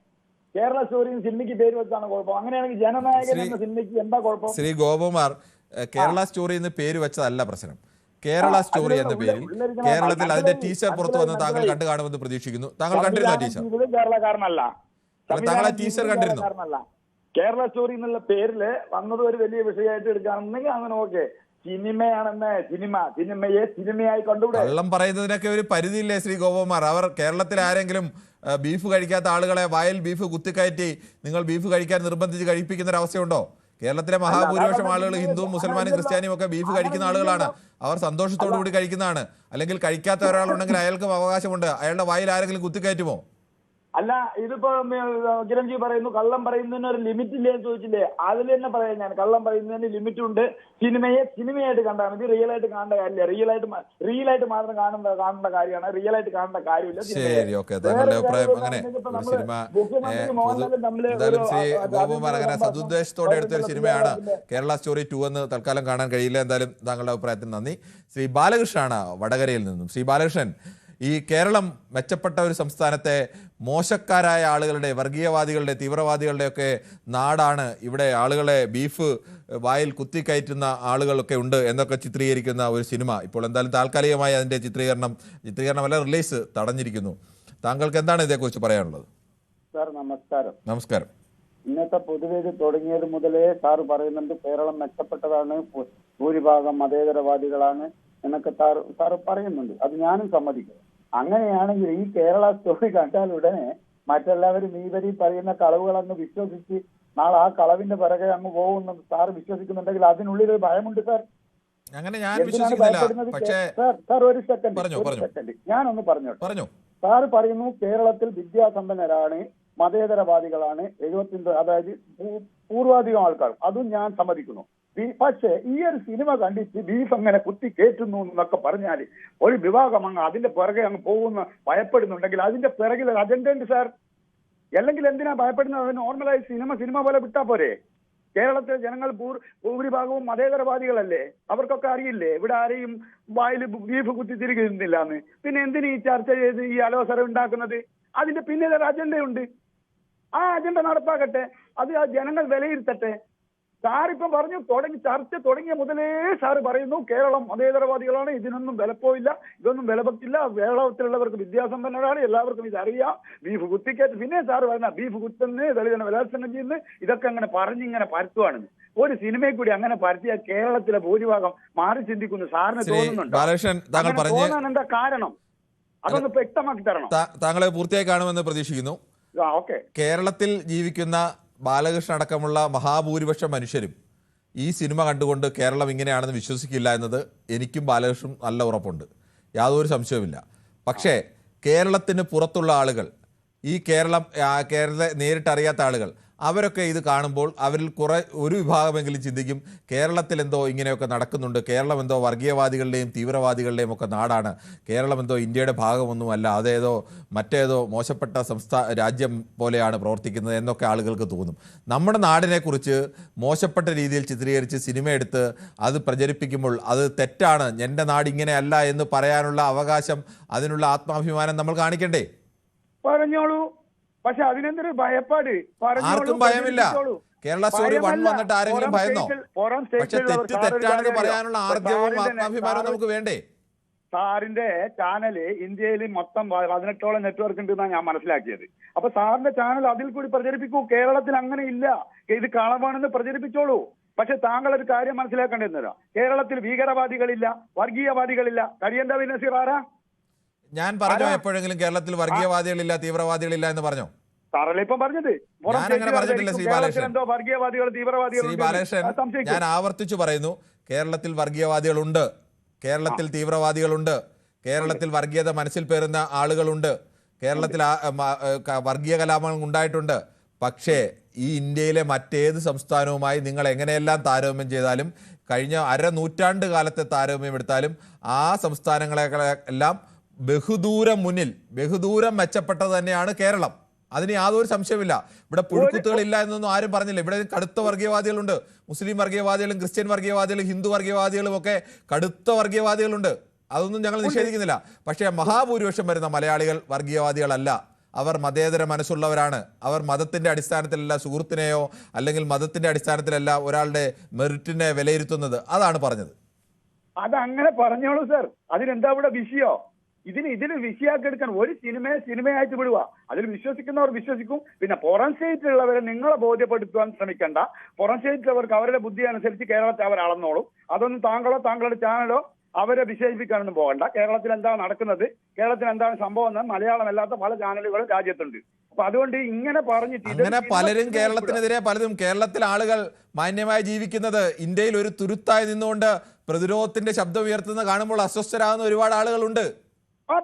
കേരള സ്റ്റോറി സിനിമയ്ക്ക് പേര് വെച്ചാണ് കുഴപ്പം. അങ്ങനെയാണെങ്കിൽ ജനനായകൻ എന്ന സിനിമയ്ക്ക് എന്താ കുഴപ്പം? ശ്രീ ഗോപകുമാർ, കേരള സ്റ്റോറി എന്ന് പേര് വെച്ചതല്ല പ്രശ്നം. കേരള സ്റ്റോറി എന്ന പേരിൽ കേരളത്തിൽ അതിന്റെ ടീച്ചർ പുറത്തു വന്ന് താങ്കൾ കണ്ടു കാണുമെന്ന് പ്രതീക്ഷിക്കുന്നു. താങ്കൾ കണ്ടിരുന്നോ ടീച്ചർ? കേരളക്കാരനല്ല. താങ്കൾ ആ ടീച്ചർ കണ്ടിരുന്നു? കേരള സ്റ്റോറി എന്നുള്ള പേരില് വന്നത് ഒരു വലിയ വിഷയമായിട്ട് എടുക്കുകയാണെന്നുണ്ടെങ്കിൽ അങ്ങനെ ഓക്കെ. സിനിമയാണെന്ന് സിനിമയെ സിനിമയായി കണ്ടുകൂടെ? കള്ളം പറയുന്നതിനൊക്കെ ഒരു പരിധിയില്ലേ ശ്രീ ഗോപകുമാർ? അവർ കേരളത്തിൽ ആരെങ്കിലും ബീഫ് കഴിക്കാത്ത ആളുകളെ വായിൽ ബീഫ് കുത്തിക്കയറ്റി നിങ്ങൾ ബീഫ് കഴിക്കാൻ നിർബന്ധിച്ച് കഴിപ്പിക്കുന്ന ഒരു അവസ്ഥയുണ്ടോ? കേരളത്തിലെ മഹാഭൂരിപക്ഷം ആളുകൾ ഹിന്ദുവും മുസൽമാനും ക്രിസ്ത്യാനിയും ഒക്കെ ബീഫ് കഴിക്കുന്ന ആളുകളാണ്. അവർ സന്തോഷത്തോടു കൂടി കഴിക്കുന്നതാണ്. അല്ലെങ്കിൽ കഴിക്കാത്ത ഒരാളുണ്ടെങ്കിൽ അയാൾക്കും അവകാശമുണ്ട്. അയാളുടെ വായിൽ ആരെങ്കിലും കുത്തിക്കയറ്റുമോ? അല്ല, ഇതിപ്പോ കിരൺജി പറയുന്നു കള്ളം പറയുന്നതിന് ഒരു ലിമിറ്റ് ഇല്ലേ എന്ന് ചോദിച്ചില്ലേ? അതിൽ തന്നെ പറയാം ഞാൻ, കള്ളം പറയുന്നതിന് ലിമിറ്റ് ഉണ്ട്. സിനിമയെ സിനിമയായിട്ട് കണ്ടാൽ മതി, റിയൽ ആയിട്ട് കാണേണ്ട കാര്യമില്ല. റിയൽ ആയിട്ട് മാത്രം കാണേണ്ട കാര്യമാണ്, റിയൽ ആയിട്ട് കാണേണ്ട കാര്യമില്ല. ശരി, ഓക്കെ. താങ്കളുടെ അഭിപ്രായം അങ്ങനെ ഒരു സിനിമ എന്തായാലും ശ്രീ ഗോപകുമാർ അങ്ങനെ സതുദ്ദേശത്തോടെ എടുത്തൊരു സിനിമയാണ് കേരള സ്റ്റോറി 2 എന്ന് തൽക്കാലം കാണാൻ കഴിയില്ല. എന്തായാലും താങ്കളുടെ അഭിപ്രായത്തിന് നന്ദി. ശ്രീ ബാലകൃഷ്ണനാണ് വടകരയിൽ നിന്നും. ശ്രീ ബാലകൃഷ്ണൻ, ഈ കേരളം മെച്ചപ്പെട്ട ഒരു സംസ്ഥാനത്തെ മോശക്കാരായ ആളുകളുടെ, വർഗീയവാദികളുടെ, തീവ്രവാദികളുടെ ഒക്കെ നാടാണ്, ഇവിടെ ആളുകളെ ബീഫ് വായിൽ കുത്തിക്കയറ്റുന്ന ആളുകളൊക്കെ ഉണ്ട് എന്നൊക്കെ ചിത്രീകരിക്കുന്ന ഒരു സിനിമ ഇപ്പോൾ എന്തായാലും താൽക്കാലികമായി അതിൻ്റെ ചിത്രീകരണമല്ല, റിലീസ് തടഞ്ഞിരിക്കുന്നു. താങ്കൾക്ക് എന്താണ് ഇതേക്കുറിച്ച് പറയാനുള്ളത്? സാർ നമസ്കാരം. നമസ്കാരം. ഇന്നത്തെ പൊതുവേദി തുടങ്ങിയത് മുതലേ സാറ് പറയുന്നുണ്ട് കേരളം മെച്ചപ്പെട്ടതാണ്, ഭൂരിഭാഗം മതേതരവാദികളാണ് എന്നൊക്കെ സാറ് പറയുന്നുണ്ട്. അത് ഞാനും സമ്മതിക്കും. അങ്ങനെയാണെങ്കിൽ ഈ കേരള സ്റ്റോറി കണ്ടാൽ ഉടനെ മറ്റെല്ലാവരും ഈ വരി പറയുന്ന കളവുകൾ അങ്ങ് വിശ്വസിച്ച് നാളെ ആ കളവിന്റെ പിറകെ അങ്ങ് പോകുമെന്ന് സാർ വിശ്വസിക്കുന്നുണ്ടെങ്കിൽ അതിനുള്ളിൽ ഒരു ഭയമുണ്ട് സാർ. അങ്ങനെ ഞാൻ വിശ്വസിക്കുന്നില്ല. പക്ഷേ സാർ ഒരു സെക്കൻഡ് ഞാനൊന്ന് പറഞ്ഞോട്ടെ. സാറ് പറയുന്നു കേരളത്തിൽ വിദ്യാസമ്പന്നരാണ്, മതേതരവാദികളാണ്, 75 അതായത് പൂർവാധികം ആൾക്കാർ. അതും ഞാൻ സമ്മതിക്കുന്നു. പക്ഷേ ഈ ഒരു സിനിമ കണ്ടിട്ട് ബീഫ് അങ്ങനെ കുത്തി കയറ്റുന്നു എന്നൊക്കെ പറഞ്ഞാൽ ഒരു വിഭാഗം അങ്ങ് അതിന്റെ പിറകെ അങ്ങ് പോകുന്ന ഭയപ്പെടുന്നുണ്ടെങ്കിൽ അതിന്റെ പിറകിൽ ഒരു അജണ്ട ഉണ്ട് സാർ. അല്ലെങ്കിൽ എന്തിനാ ഭയപ്പെടുന്നത്? അത് നോർമലായി സിനിമ പോലെ വിട്ടാ പോരെ? കേരളത്തിലെ ജനങ്ങൾ ഭൂരിഭാഗവും മതേതരവാദികളല്ലേ? അവർക്കൊക്കെ അറിയില്ലേ ഇവിടെ ആരെയും വായിൽ ബീഫ് കുത്തി തിരികുന്നില്ല എന്ന്? പിന്നെ എന്തിനു ഈ ചർച്ച ചെയ്ത് ഈ അലോസരം ഉണ്ടാക്കുന്നത്? അതിന്റെ പിന്നിൽ ഒരു അജണ്ടയുണ്ട്. ആ അജണ്ട നടപ്പാക്കട്ടെ, അത് ആ ജനങ്ങൾ വിലയിരുത്തട്ടെ. സാറിപ്പം പറഞ്ഞു ചർച്ച തുടങ്ങിയ മുതലേ സാറ് പറയുന്നു കേരളം മതേതരവാദികളാണ്, ഇതിനൊന്നും വിലപ്പോയില്ല, ഇതൊന്നും വിലപെട്ടില്ല, കേരളത്തിലുള്ളവർക്ക് വിദ്യാസമ്പന്നരാണ്, എല്ലാവർക്കും ഇതറിയാം, ബീഫ് കുത്തിക്കയറ്റ്. പിന്നെ സാറ് പറഞ്ഞ ബീഫ് കുത്തുന്നത്, ദളിതനെ ബലാത്സംഗം ചെയ്യുന്നത്, ഇതൊക്കെ അങ്ങനെ പറഞ്ഞിങ്ങനെ പരത്തുവാണെന്ന്. ഒരു സിനിമയെ കൂടി അങ്ങനെ പരത്തിയ കേരളത്തിലെ ഭൂരിഭാഗം മാറി ചിന്തിക്കുന്നു സാറിന് തോന്നുന്നുണ്ടോ? തോന്നാൻ എന്താ കാരണം? അതൊന്ന് വ്യക്തമാക്കി തരണം. താങ്കളെ പൂർത്തിയായി കാണുമെന്ന് പ്രതീക്ഷിക്കുന്നു. കേരളത്തിൽ ജീവിക്കുന്ന ബാലകൃഷ്ണൻ അടക്കമുള്ള മഹാഭൂരിപക്ഷം മനുഷ്യരും ഈ സിനിമ കണ്ടുകൊണ്ട് കേരളം ഇങ്ങനെയാണെന്ന് വിശ്വസിക്കില്ല എന്നത് എനിക്കും ബാലകൃഷ്ണൻ നല്ല ഉറപ്പുണ്ട്, യാതൊരു സംശയവുമില്ല. പക്ഷേ കേരളത്തിന് പുറത്തുള്ള ആളുകൾ, ഈ കേരളത്തെ നേരിട്ടറിയാത്ത ആളുകൾ, അവരൊക്കെ ഇത് കാണുമ്പോൾ അവരിൽ ഒരു വിഭാഗമെങ്കിലും ചിന്തിക്കും കേരളത്തിൽ എന്തോ ഇങ്ങനെയൊക്കെ നടക്കുന്നുണ്ട്, കേരളം എന്തോ വർഗീയവാദികളുടെയും തീവ്രവാദികളുടെയും ഒക്കെ നാടാണ്, കേരളം എന്തോ ഇന്ത്യയുടെ ഭാഗമൊന്നുമല്ല, അതേതോ മറ്റേതോ മോശപ്പെട്ട രാജ്യം പോലെയാണ് പ്രവർത്തിക്കുന്നത് എന്നൊക്കെ ആളുകൾക്ക് തോന്നും. നമ്മുടെ നാടിനെക്കുറിച്ച് മോശപ്പെട്ട രീതിയിൽ ചിത്രീകരിച്ച് സിനിമ എടുത്ത് അത് പ്രചരിപ്പിക്കുമ്പോൾ അത് തെറ്റാണ്, എൻ്റെ നാട് ഇങ്ങനെയല്ല എന്ന് പറയാനുള്ള അവകാശം, അതിനുള്ള ആത്മാഭിമാനം നമ്മൾ കാണിക്കണ്ടേ? പറഞ്ഞോളൂ. പക്ഷെ അതിനെന്തൊരു ഭയപ്പാട്? ആർക്കും ഭയമില്ല. കേരള സ്റ്റോറി 1 വന്നിട്ട് ആരെങ്കിലും ഭയന്നോ? പക്ഷെ തെറ്റാണെന്ന് പറയാനുള്ള ആർജവവും ആത്മാഭിമാനവും നമുക്ക് വേണ്ടേ? സാറിന്റെ ചാനല് ഇന്ത്യയിൽ മൊത്തം 18ഓളം നെറ്റ്വർക്ക് ഉണ്ടെന്നാണ് ഞാൻ മനസ്സിലാക്കിയത്. അപ്പൊ സാറിന്റെ ചാനൽ അതിൽ കൂടി പ്രചരിപ്പിക്കൂ. കേരളത്തിൽ അങ്ങനെ ഇല്ല, ഇത് കളവാണെന്ന് പ്രചരിപ്പിച്ചോളൂ. പക്ഷെ താങ്കൾ ഒരു കാര്യം മനസ്സിലാക്കേണ്ടത്, കേരളത്തിൽ ഭീകരവാദികളില്ല, വർഗീയവാദികളില്ല. കരിയന്ത നസീർ ആരാ? ഞാൻ പറഞ്ഞോ എപ്പോഴെങ്കിലും കേരളത്തിൽ വർഗീയവാദികളില്ല, തീവ്രവാദികളില്ല എന്ന് പറഞ്ഞോ? സാറല്ലേ ഇപ്പം പറഞ്ഞത്? ഞാനങ്ങനെ പറഞ്ഞിട്ടില്ല ശ്രീ ബാലകൃഷ്ണൻ. വർഗീയവാദികൾ, തീവ്രവാദികൾ. ശ്രീ ബാലകൃഷ്ണൻ, ഞാൻ ആവർത്തിച്ചു പറയുന്നു, കേരളത്തിൽ വർഗീയവാദികളുണ്ട്, കേരളത്തിൽ തീവ്രവാദികളുണ്ട്, കേരളത്തിൽ വർഗീയത മനസ്സിൽ പേറുന്ന ആളുകളുണ്ട്, കേരളത്തിൽ വർഗീയ കലാപങ്ങൾ ഉണ്ടായിട്ടുണ്ട്. പക്ഷേ ഈ ഇന്ത്യയിലെ മറ്റേത് സംസ്ഥാനവുമായി നിങ്ങൾ എങ്ങനെയെല്ലാം താരതമ്യം ചെയ്താലും, കഴിഞ്ഞ അരനൂറ്റാണ്ട് കാലത്തെ താരതമ്യം എടുത്താലും ആ സംസ്ഥാനങ്ങളെല്ലാം ബഹുദൂരം മെച്ചപ്പെട്ടത് തന്നെയാണ് കേരളം. അതിന് യാതൊരു സംശയമില്ല. ഇവിടെ പുഴുക്കുത്തുകളില്ല എന്നൊന്നും ആരും പറഞ്ഞില്ല. ഇവിടെ കടുത്ത വർഗീയവാദികളുണ്ട്. മുസ്ലിം വർഗീയവാദികളും ക്രിസ്ത്യൻ വർഗീയവാദികളും ഹിന്ദു വർഗീയവാദികളും ഒക്കെ കടുത്ത വർഗീയവാദികളുണ്ട്. അതൊന്നും ഞങ്ങൾ നിഷേധിക്കുന്നില്ല. പക്ഷേ മഹാഭൂരിപക്ഷം വരുന്ന മലയാളികൾ വർഗീയവാദികളല്ല. അവർ മതേതര മനസ്സുള്ളവരാണ്. അവർ മതത്തിന്റെ അടിസ്ഥാനത്തിലല്ല, സുഹൃത്തിനെയോ അല്ലെങ്കിൽ മതത്തിന്റെ അടിസ്ഥാനത്തിലല്ല ഒരാളുടെ മെറിറ്റിനെ വിലയിരുത്തുന്നത്. അതാണ് പറഞ്ഞത്. അതങ്ങനെ പറഞ്ഞോളൂ സർ. അതിനെന്താ ഇവിടെ വിഷയോ? ഇതിന് വിഷയാക്കി എടുക്കാൻ ഒരു സിനിമയായിട്ട് വിടുക. അതിൽ വിശ്വസിക്കുന്നവർ വിശ്വസിക്കും. പിന്നെ പുറം സ്റ്റേറ്റിലുള്ളവരെ നിങ്ങളെ ബോധ്യപ്പെടുത്തുവാൻ ശ്രമിക്കണ്ട. പുറം സ്റ്റേറ്റിലുള്ളവർക്ക് അവരുടെ ബുദ്ധി അനുസരിച്ച് കേരളത്തെ അവർ അളന്നോളും. അതൊന്നും താങ്കളോ താങ്കളുടെ ചാനലോ അവരെ വിശേഷിപ്പിക്കാനൊന്നും പോകണ്ട. കേരളത്തിൽ എന്താണ് നടക്കുന്നത്, കേരളത്തിൽ എന്താണ് സംഭവം എന്ന് മലയാളമല്ലാത്ത പല ചാനലുകളും രാജ്യത്തുണ്ട്. അപ്പൊ അതുകൊണ്ട് ഇങ്ങനെ പറഞ്ഞിട്ട് അങ്ങനെ പലരും കേരളത്തിനെതിരെ പലതും, കേരളത്തിൽ ആളുകൾ മാന്യമായി ജീവിക്കുന്നത് ഇന്ത്യയിൽ ഒരു തുരുത്തായി നിന്നുകൊണ്ട് പ്രതിരോധത്തിന്റെ ശബ്ദം ഉയർത്തുന്ന കാണുമ്പോൾ അസ്വസ്ഥരാകുന്ന ഒരുപാട് ആളുകളുണ്ട്.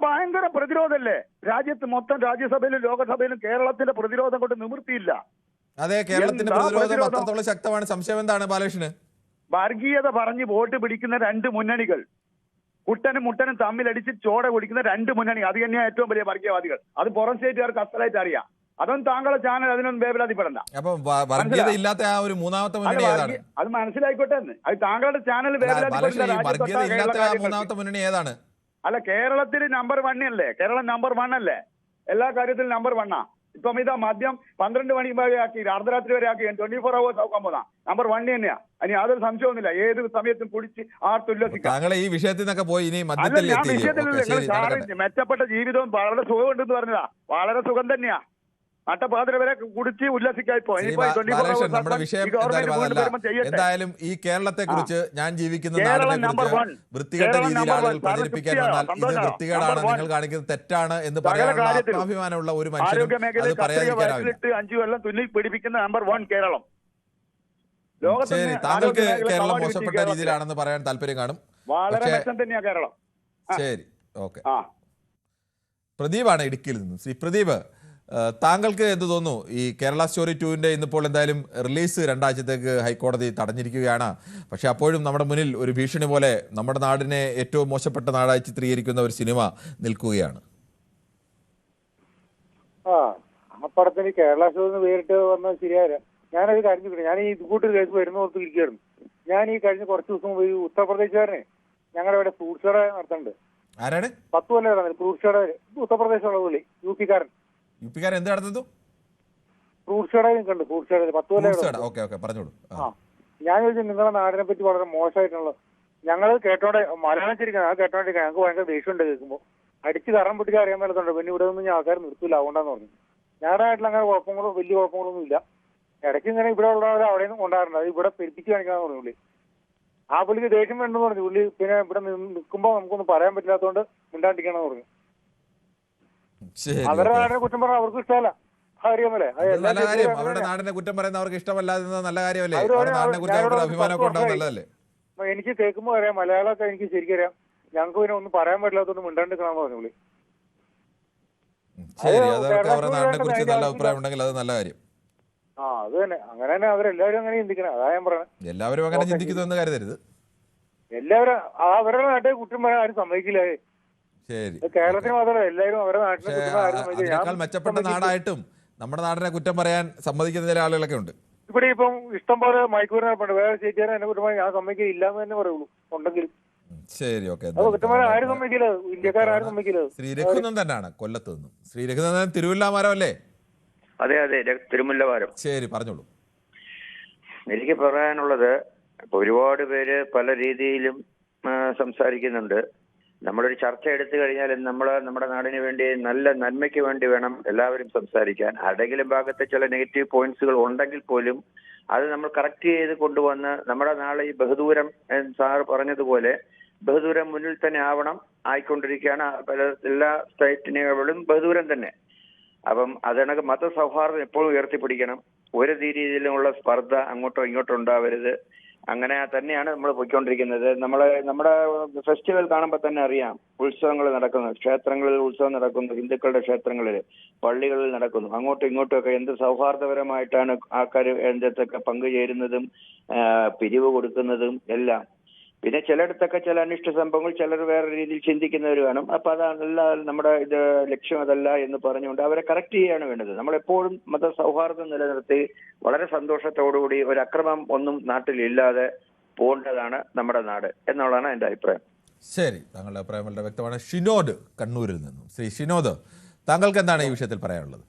ഭയങ്കര പ്രതിരോധമല്ലേ രാജ്യത്ത് മൊത്തം, രാജ്യസഭയിലും ലോകസഭയിലും കേരളത്തിന്റെ പ്രതിരോധം കൊണ്ട് നിവൃത്തിയില്ല. അതെ, കേരളത്തിന്റെ പ്രതിരോധം അത്രത്തോളം ശക്തമാണ്. സംശയം എന്താണ് ബാലകൃഷ്ണന്? വർഗീയത പറഞ്ഞ് വോട്ട് പിടിക്കുന്ന രണ്ട് മുന്നണികൾ, കുട്ടനും മുട്ടനും തമ്മിലടിച്ച് ചോട കുടിക്കുന്ന രണ്ട് മുന്നണി, അത് തന്നെയാണ് ഏറ്റവും വലിയ വർഗീയവാദികൾ. അത് പുറം സ്റ്റേറ്റുകാർക്ക് അസലായിട്ട് അറിയാം. അതൊന്നും താങ്കളുടെ ചാനൽ അതിനൊന്നും വേവലാതിപ്പെടണ്ട. അപ്പൊ വർഗീയത ഇല്ലാത്ത ആ ഒരു മൂന്നാമത്തെ മുന്നണി ഏതാണ്? അത് മനസ്സിലായിക്കോട്ടെ എന്ന്. അത് താങ്കളുടെ ചാനൽ വർഗീയത ഇല്ലാത്ത ആ മൂന്നാമത്തെ മുന്നണി ഏതാണ്? അല്ല, കേരളത്തിൽ നമ്പർ 1 അല്ലേ? കേരളം നമ്പർ 1 അല്ലേ? എല്ലാ കാര്യത്തിലും നമ്പർ 1 ഇപ്പം ഇതാ മദ്യം 12 മണി വരെ ആക്കി, അർദ്ധരാത്രി വരെ ആക്കി, 24 hours ആക്കാൻ പോന്നാ. നമ്പർ 1 തന്നെയാ. ഇനി യാതൊരു സംശയമൊന്നുമില്ല. ഏത് സമയത്തും കുടിച്ച് ആർത്തുല്ലസിക്കാം. താങ്കളെ ഈ വിഷയത്തിൽ നിന്നൊക്കെ പോയി ഇനി മെച്ചപ്പെട്ട ജീവിതവും വളരെ സുഖമുണ്ടെന്ന് പറഞ്ഞതാ. വളരെ സുഖം തന്നെയാ. നട്ടപ്പാതിര വരെ കുടിച്ച് ഉല്ലസിക്കായിപ്പോ. നമ്മുടെ വിഷയം എന്തായാലും ഈ കേരളത്തെ കുറിച്ച് ഞാൻ ജീവിക്കുന്ന നാടിനെ കുറിച്ച് വൃത്തികെട്ട രീതിയിൽ ആളുകൾ പ്രചരിപ്പിക്കാൻ വന്നാൽ ഇത് വൃത്തികേടാണ്, നിങ്ങൾ കാണിക്കുന്നത് തെറ്റാണ് എന്ന് പറയാനുള്ള ആത്മാഭിമാനമുള്ള ഒരു മനുഷ്യനും അത് പറയാതിരിക്കാനാവില്ല. 5 കൊല്ലം തുന്നി പിടിപ്പിക്കുന്ന നമ്പർ 1 കേരളം. ശരി, താങ്കൾക്ക് കേരളം മോശപ്പെട്ട രീതിയിലാണെന്ന് പറയാൻ താല്പര്യം കാണും. വളരെ മെച്ചം തന്നെയാ കേരളം. ശരി, ഓക്കെ. പ്രദീപാണ് ഇടുക്കിയിൽ നിന്ന്. ശ്രീ പ്രദീപ്, താങ്കൾക്ക് എന്ത് തോന്നുന്നു? ഈ കേരള സ്റ്റോറി 2-ന്റെ ഇന്നിപ്പോൾ എന്തായാലും റിലീസ് 2 ആഴ്ചത്തേക്ക് ഹൈക്കോടതി തടഞ്ഞിരിക്കുകയാണ്. പക്ഷെ അപ്പോഴും നമ്മുടെ മുന്നിൽ ഒരു ഭീഷണി പോലെ നമ്മുടെ നാടിനെ ഏറ്റവും മോശപ്പെട്ട നാടായി ചിത്രീകരിക്കുന്ന ഒരു സിനിമ നിൽക്കുകയാണ്. ആ പടത്തിന് കേരള സ്റ്റോറി വേറിട്ട് വന്നത് ശരിയായ. ഞാനത് കഴിഞ്ഞിട്ടുണ്ട്. ഞാൻ ഈ ഇതുകൂട്ട് കേസ് വരുന്നോർത്ത് ഇരിക്കുകയായിരുന്നു. ഞാൻ ഈ കഴിഞ്ഞ കുറച്ച് ദിവസം മുമ്പ് ഈ ഉത്തർപ്രദേശുകാരനെ ഞങ്ങളുടെ ഇവിടെ ഫ്രൂട്ട്സ് കട നടത്തുന്നുണ്ട്. ആരാണ്? 10 കൊല്ലം ഫ്രൂട്ട്സ് കട. ഉത്തർപ്രദേശുള്ള പുള്ളി, യുപിക്കാരൻ. യുപിക്കാരൻ എന്ത് നടത്തുന്നു? ഫ്രൂട്ട്സ് കട നിൽക്കുന്നുണ്ട്. ഫ്രൂട്ട്സ് കട 10 കൊല്ലം. പറഞ്ഞോളൂ. ഞാൻ ചോദിച്ചു, നിങ്ങളുടെ നാടിനെ പറ്റി വളരെ മോശമായിട്ടുള്ളത്. ഞങ്ങൾ കേട്ടോടെ മലയാളം ശരിക്കും ഞാൻ കേട്ടോണ്ടിരിക്കാൻ ഞങ്ങൾക്ക് ഭയങ്കര ദേഷ്യമുണ്ട് കേൾക്കുമ്പോൾ. അടിച്ച് കറം പൊട്ടിക്കാൻ അറിയാൻ മേലത്തുണ്ട്. പിന്നെ ഇവിടെ ഒന്നും ഞാൻ ആൾക്കാർ നിർത്തില്ല, അതുകൊണ്ടാന്ന് പറഞ്ഞു. ഞങ്ങളുടെ നാട്ടിൽ അങ്ങനെ കുഴപ്പങ്ങളോ വലിയ കുഴപ്പങ്ങളൊന്നും ഇല്ല. ഇടയ്ക്ക് ഇങ്ങനെ ഇവിടെ ഉള്ളവർ അവിടെ നിന്നും കൊണ്ടാറുണ്ട്. അത് ഇവിടെ പെരുപ്പിച്ച് കാണിക്കാന്ന് പറഞ്ഞു പുള്ളി. ആ പുള്ളിക്ക് ദേഷ്യം വേണ്ടെന്ന് പറഞ്ഞു പുള്ളി. പിന്നെ ഇവിടെ നിൽക്കുമ്പോൾ നമുക്കൊന്നും പറയാൻ പറ്റില്ലാത്തതുകൊണ്ട് മിണ്ടാണ്ടിരിക്കണമെന്ന് പറഞ്ഞു. അവരുടെ നാടിനെ കുറ്റം പറഞ്ഞാൽ അവർക്ക് ഇഷ്ടമല്ല. അറിയാമല്ലേ? നല്ല കാര്യം. അവരുടെ നാടിനെ കുറ്റം പറയുന്ന അവർക്ക് ഇഷ്ടമല്ലാതെ നല്ല കാര്യമല്ലേ? നാടിനെ കുറിച്ച് അവരുടെ അഭിമാനമൊക്കെ ഉണ്ടാവും. നല്ലതല്ലേ? എനിക്ക് കേൾക്കുമ്പോൾ അറിയാം, മലയാളമൊക്കെ എനിക്ക് ശരിക്കറിയാം. ഞങ്ങൾക്ക് പിന്നെ ഒന്നും പറയാൻ പറ്റില്ലാത്തതുകൊണ്ട് മിണ്ടാണ്ടിരിക്കണമെന്ന് പറഞ്ഞു പുള്ളി. ശരി, അതവർക്ക് അവരുടെ നാടിനെ കുറിച്ച് നല്ല അഭിപ്രായം ഉണ്ടെങ്കിൽ അത് നല്ല കാര്യം. അത് തന്നെ. അങ്ങനെ തന്നെ അവരെല്ലാവരും അങ്ങനെ ചിന്തിക്കണം. അതാ ഞാൻ പറഞ്ഞത്. എല്ലാവരും അങ്ങനെ ചിന്തിക്കുന്നു എന്ന് കരുതരുത്. എല്ലാവരും അവരുടെ നാട്ടിൽ കുറ്റം പറയാൻ ആരും സമ്മതിക്കില്ല. ശരി, കേരളത്തിന് മാത്രമല്ല, എല്ലാവരും അവരുടെ നാട്ടിലെ അതിനേക്കാൾ മെച്ചപ്പെട്ട നാടായിട്ടും നമ്മുടെ നാടിനെ കുറ്റം പറയാൻ സമ്മതിക്കുന്ന ചില ആളുകളൊക്കെ ഉണ്ട്. ഇവിടെ ഇപ്പം ഇഷ്ടം പോലെ മയക്കൂറിനെ വേറെ ചേച്ചിയാൻ എന്നെ കുറ്റമായി ഞാൻ സമ്മതിക്കില്ല എന്ന് തന്നെ പറയുള്ളൂ ഉണ്ടെങ്കിൽ. ശരി, ഓക്കെ. ആരും സമ്മതിക്കില്ല, ഇന്ത്യക്കാരും സമ്മതിക്കില്ല. ശ്രീ രഘുനന്ദൻ തന്നെയാണ് കൊല്ലത്ത് നിന്നും. ശ്രീ രഘുനന്ദൻ തിരുവല്ലാമരം അല്ലേ? അതെ അതെ, തിരുമുല്ലവാരം. ശരി, പറഞ്ഞോളൂ. എനിക്ക് പറയാനുള്ളത്, ഒരുപാട് പേര് പല രീതിയിലും സംസാരിക്കുന്നുണ്ട്. നമ്മളൊരു ചർച്ച എടുത്തു കഴിഞ്ഞാൽ നമ്മുടെ നാടിന് വേണ്ടി നല്ല നന്മയ്ക്ക് വേണ്ടി വേണം എല്ലാവരും സംസാരിക്കാൻ. ആരുടെങ്കിലും ഭാഗത്ത് ചില നെഗറ്റീവ് പോയിന്റ്സുകൾ ഉണ്ടെങ്കിൽ പോലും അത് നമ്മൾ കറക്റ്റ് ചെയ്ത് കൊണ്ടുവന്ന് നമ്മുടെ നാളെ ഈ ബഹുദൂരം സാറ് പറഞ്ഞതുപോലെ ബഹുദൂരം മുന്നിൽ തന്നെ ആയിക്കൊണ്ടിരിക്കുകയാണ്. പല എല്ലാ സ്റ്റേറ്റിനുകളും ബഹുദൂരം തന്നെ. അപ്പം അതിനൊക്കെ മതസൗഹാർദ്ദം എപ്പോഴും ഉയർത്തിപ്പിടിക്കണം. ഒരു രീതിയിലുമുള്ള സ്പർദ്ധ അങ്ങോട്ടോ ഇങ്ങോട്ടോ ഉണ്ടാവരുത്. അങ്ങനെ തന്നെയാണ് നമ്മൾ പോയിക്കൊണ്ടിരിക്കുന്നത്. നമ്മുടെ ഫെസ്റ്റിവൽ കാണുമ്പോൾ തന്നെ അറിയാം, ഉത്സവങ്ങൾ നടക്കുന്നു, ക്ഷേത്രങ്ങളിൽ ഉത്സവം നടക്കുന്നു, ഹിന്ദുക്കളുടെ ക്ഷേത്രങ്ങളിൽ, പള്ളികളിൽ നടക്കുന്നു. അങ്ങോട്ടും ഇങ്ങോട്ടും ഒക്കെ എന്ത് സൗഹാർദ്ദപരമായിട്ടാണ് ആൾക്കാർ എന്തൊക്കെ പങ്കുചേരുന്നതും പിരിവ് കൊടുക്കുന്നതും എല്ലാം. പിന്നെ ചിലയിടത്തൊക്കെ ചില അനിഷ്ട സംഭവങ്ങൾ ചിലർ വേറെ രീതിയിൽ ചിന്തിക്കുന്നവർ കാണും. അപ്പൊ അതല്ല നമ്മുടെ ഇത് ലക്ഷ്യം അതല്ല എന്ന് പറഞ്ഞുകൊണ്ട് അവരെ കറക്റ്റ് ചെയ്യുകയാണ് വേണ്ടത്. നമ്മളെപ്പോഴും മത സൗഹാർദ്ദം നിലനിർത്തി വളരെ സന്തോഷത്തോടുകൂടി ഒരു അക്രമം ഒന്നും നാട്ടിലില്ലാതെ പോകേണ്ടതാണ് നമ്മുടെ നാട് എന്നുള്ളതാണ് എൻ്റെ അഭിപ്രായം. ശരി, താങ്കളുടെ അഭിപ്രായം വളരെ വ്യക്തമാണ്. ഷിനോദ് കണ്ണൂരിൽ നിന്നും. ശ്രീ ഷിനോദ്, താങ്കൾക്ക് എന്താണ് ഈ വിഷയത്തിൽ പറയാനുള്ളത്?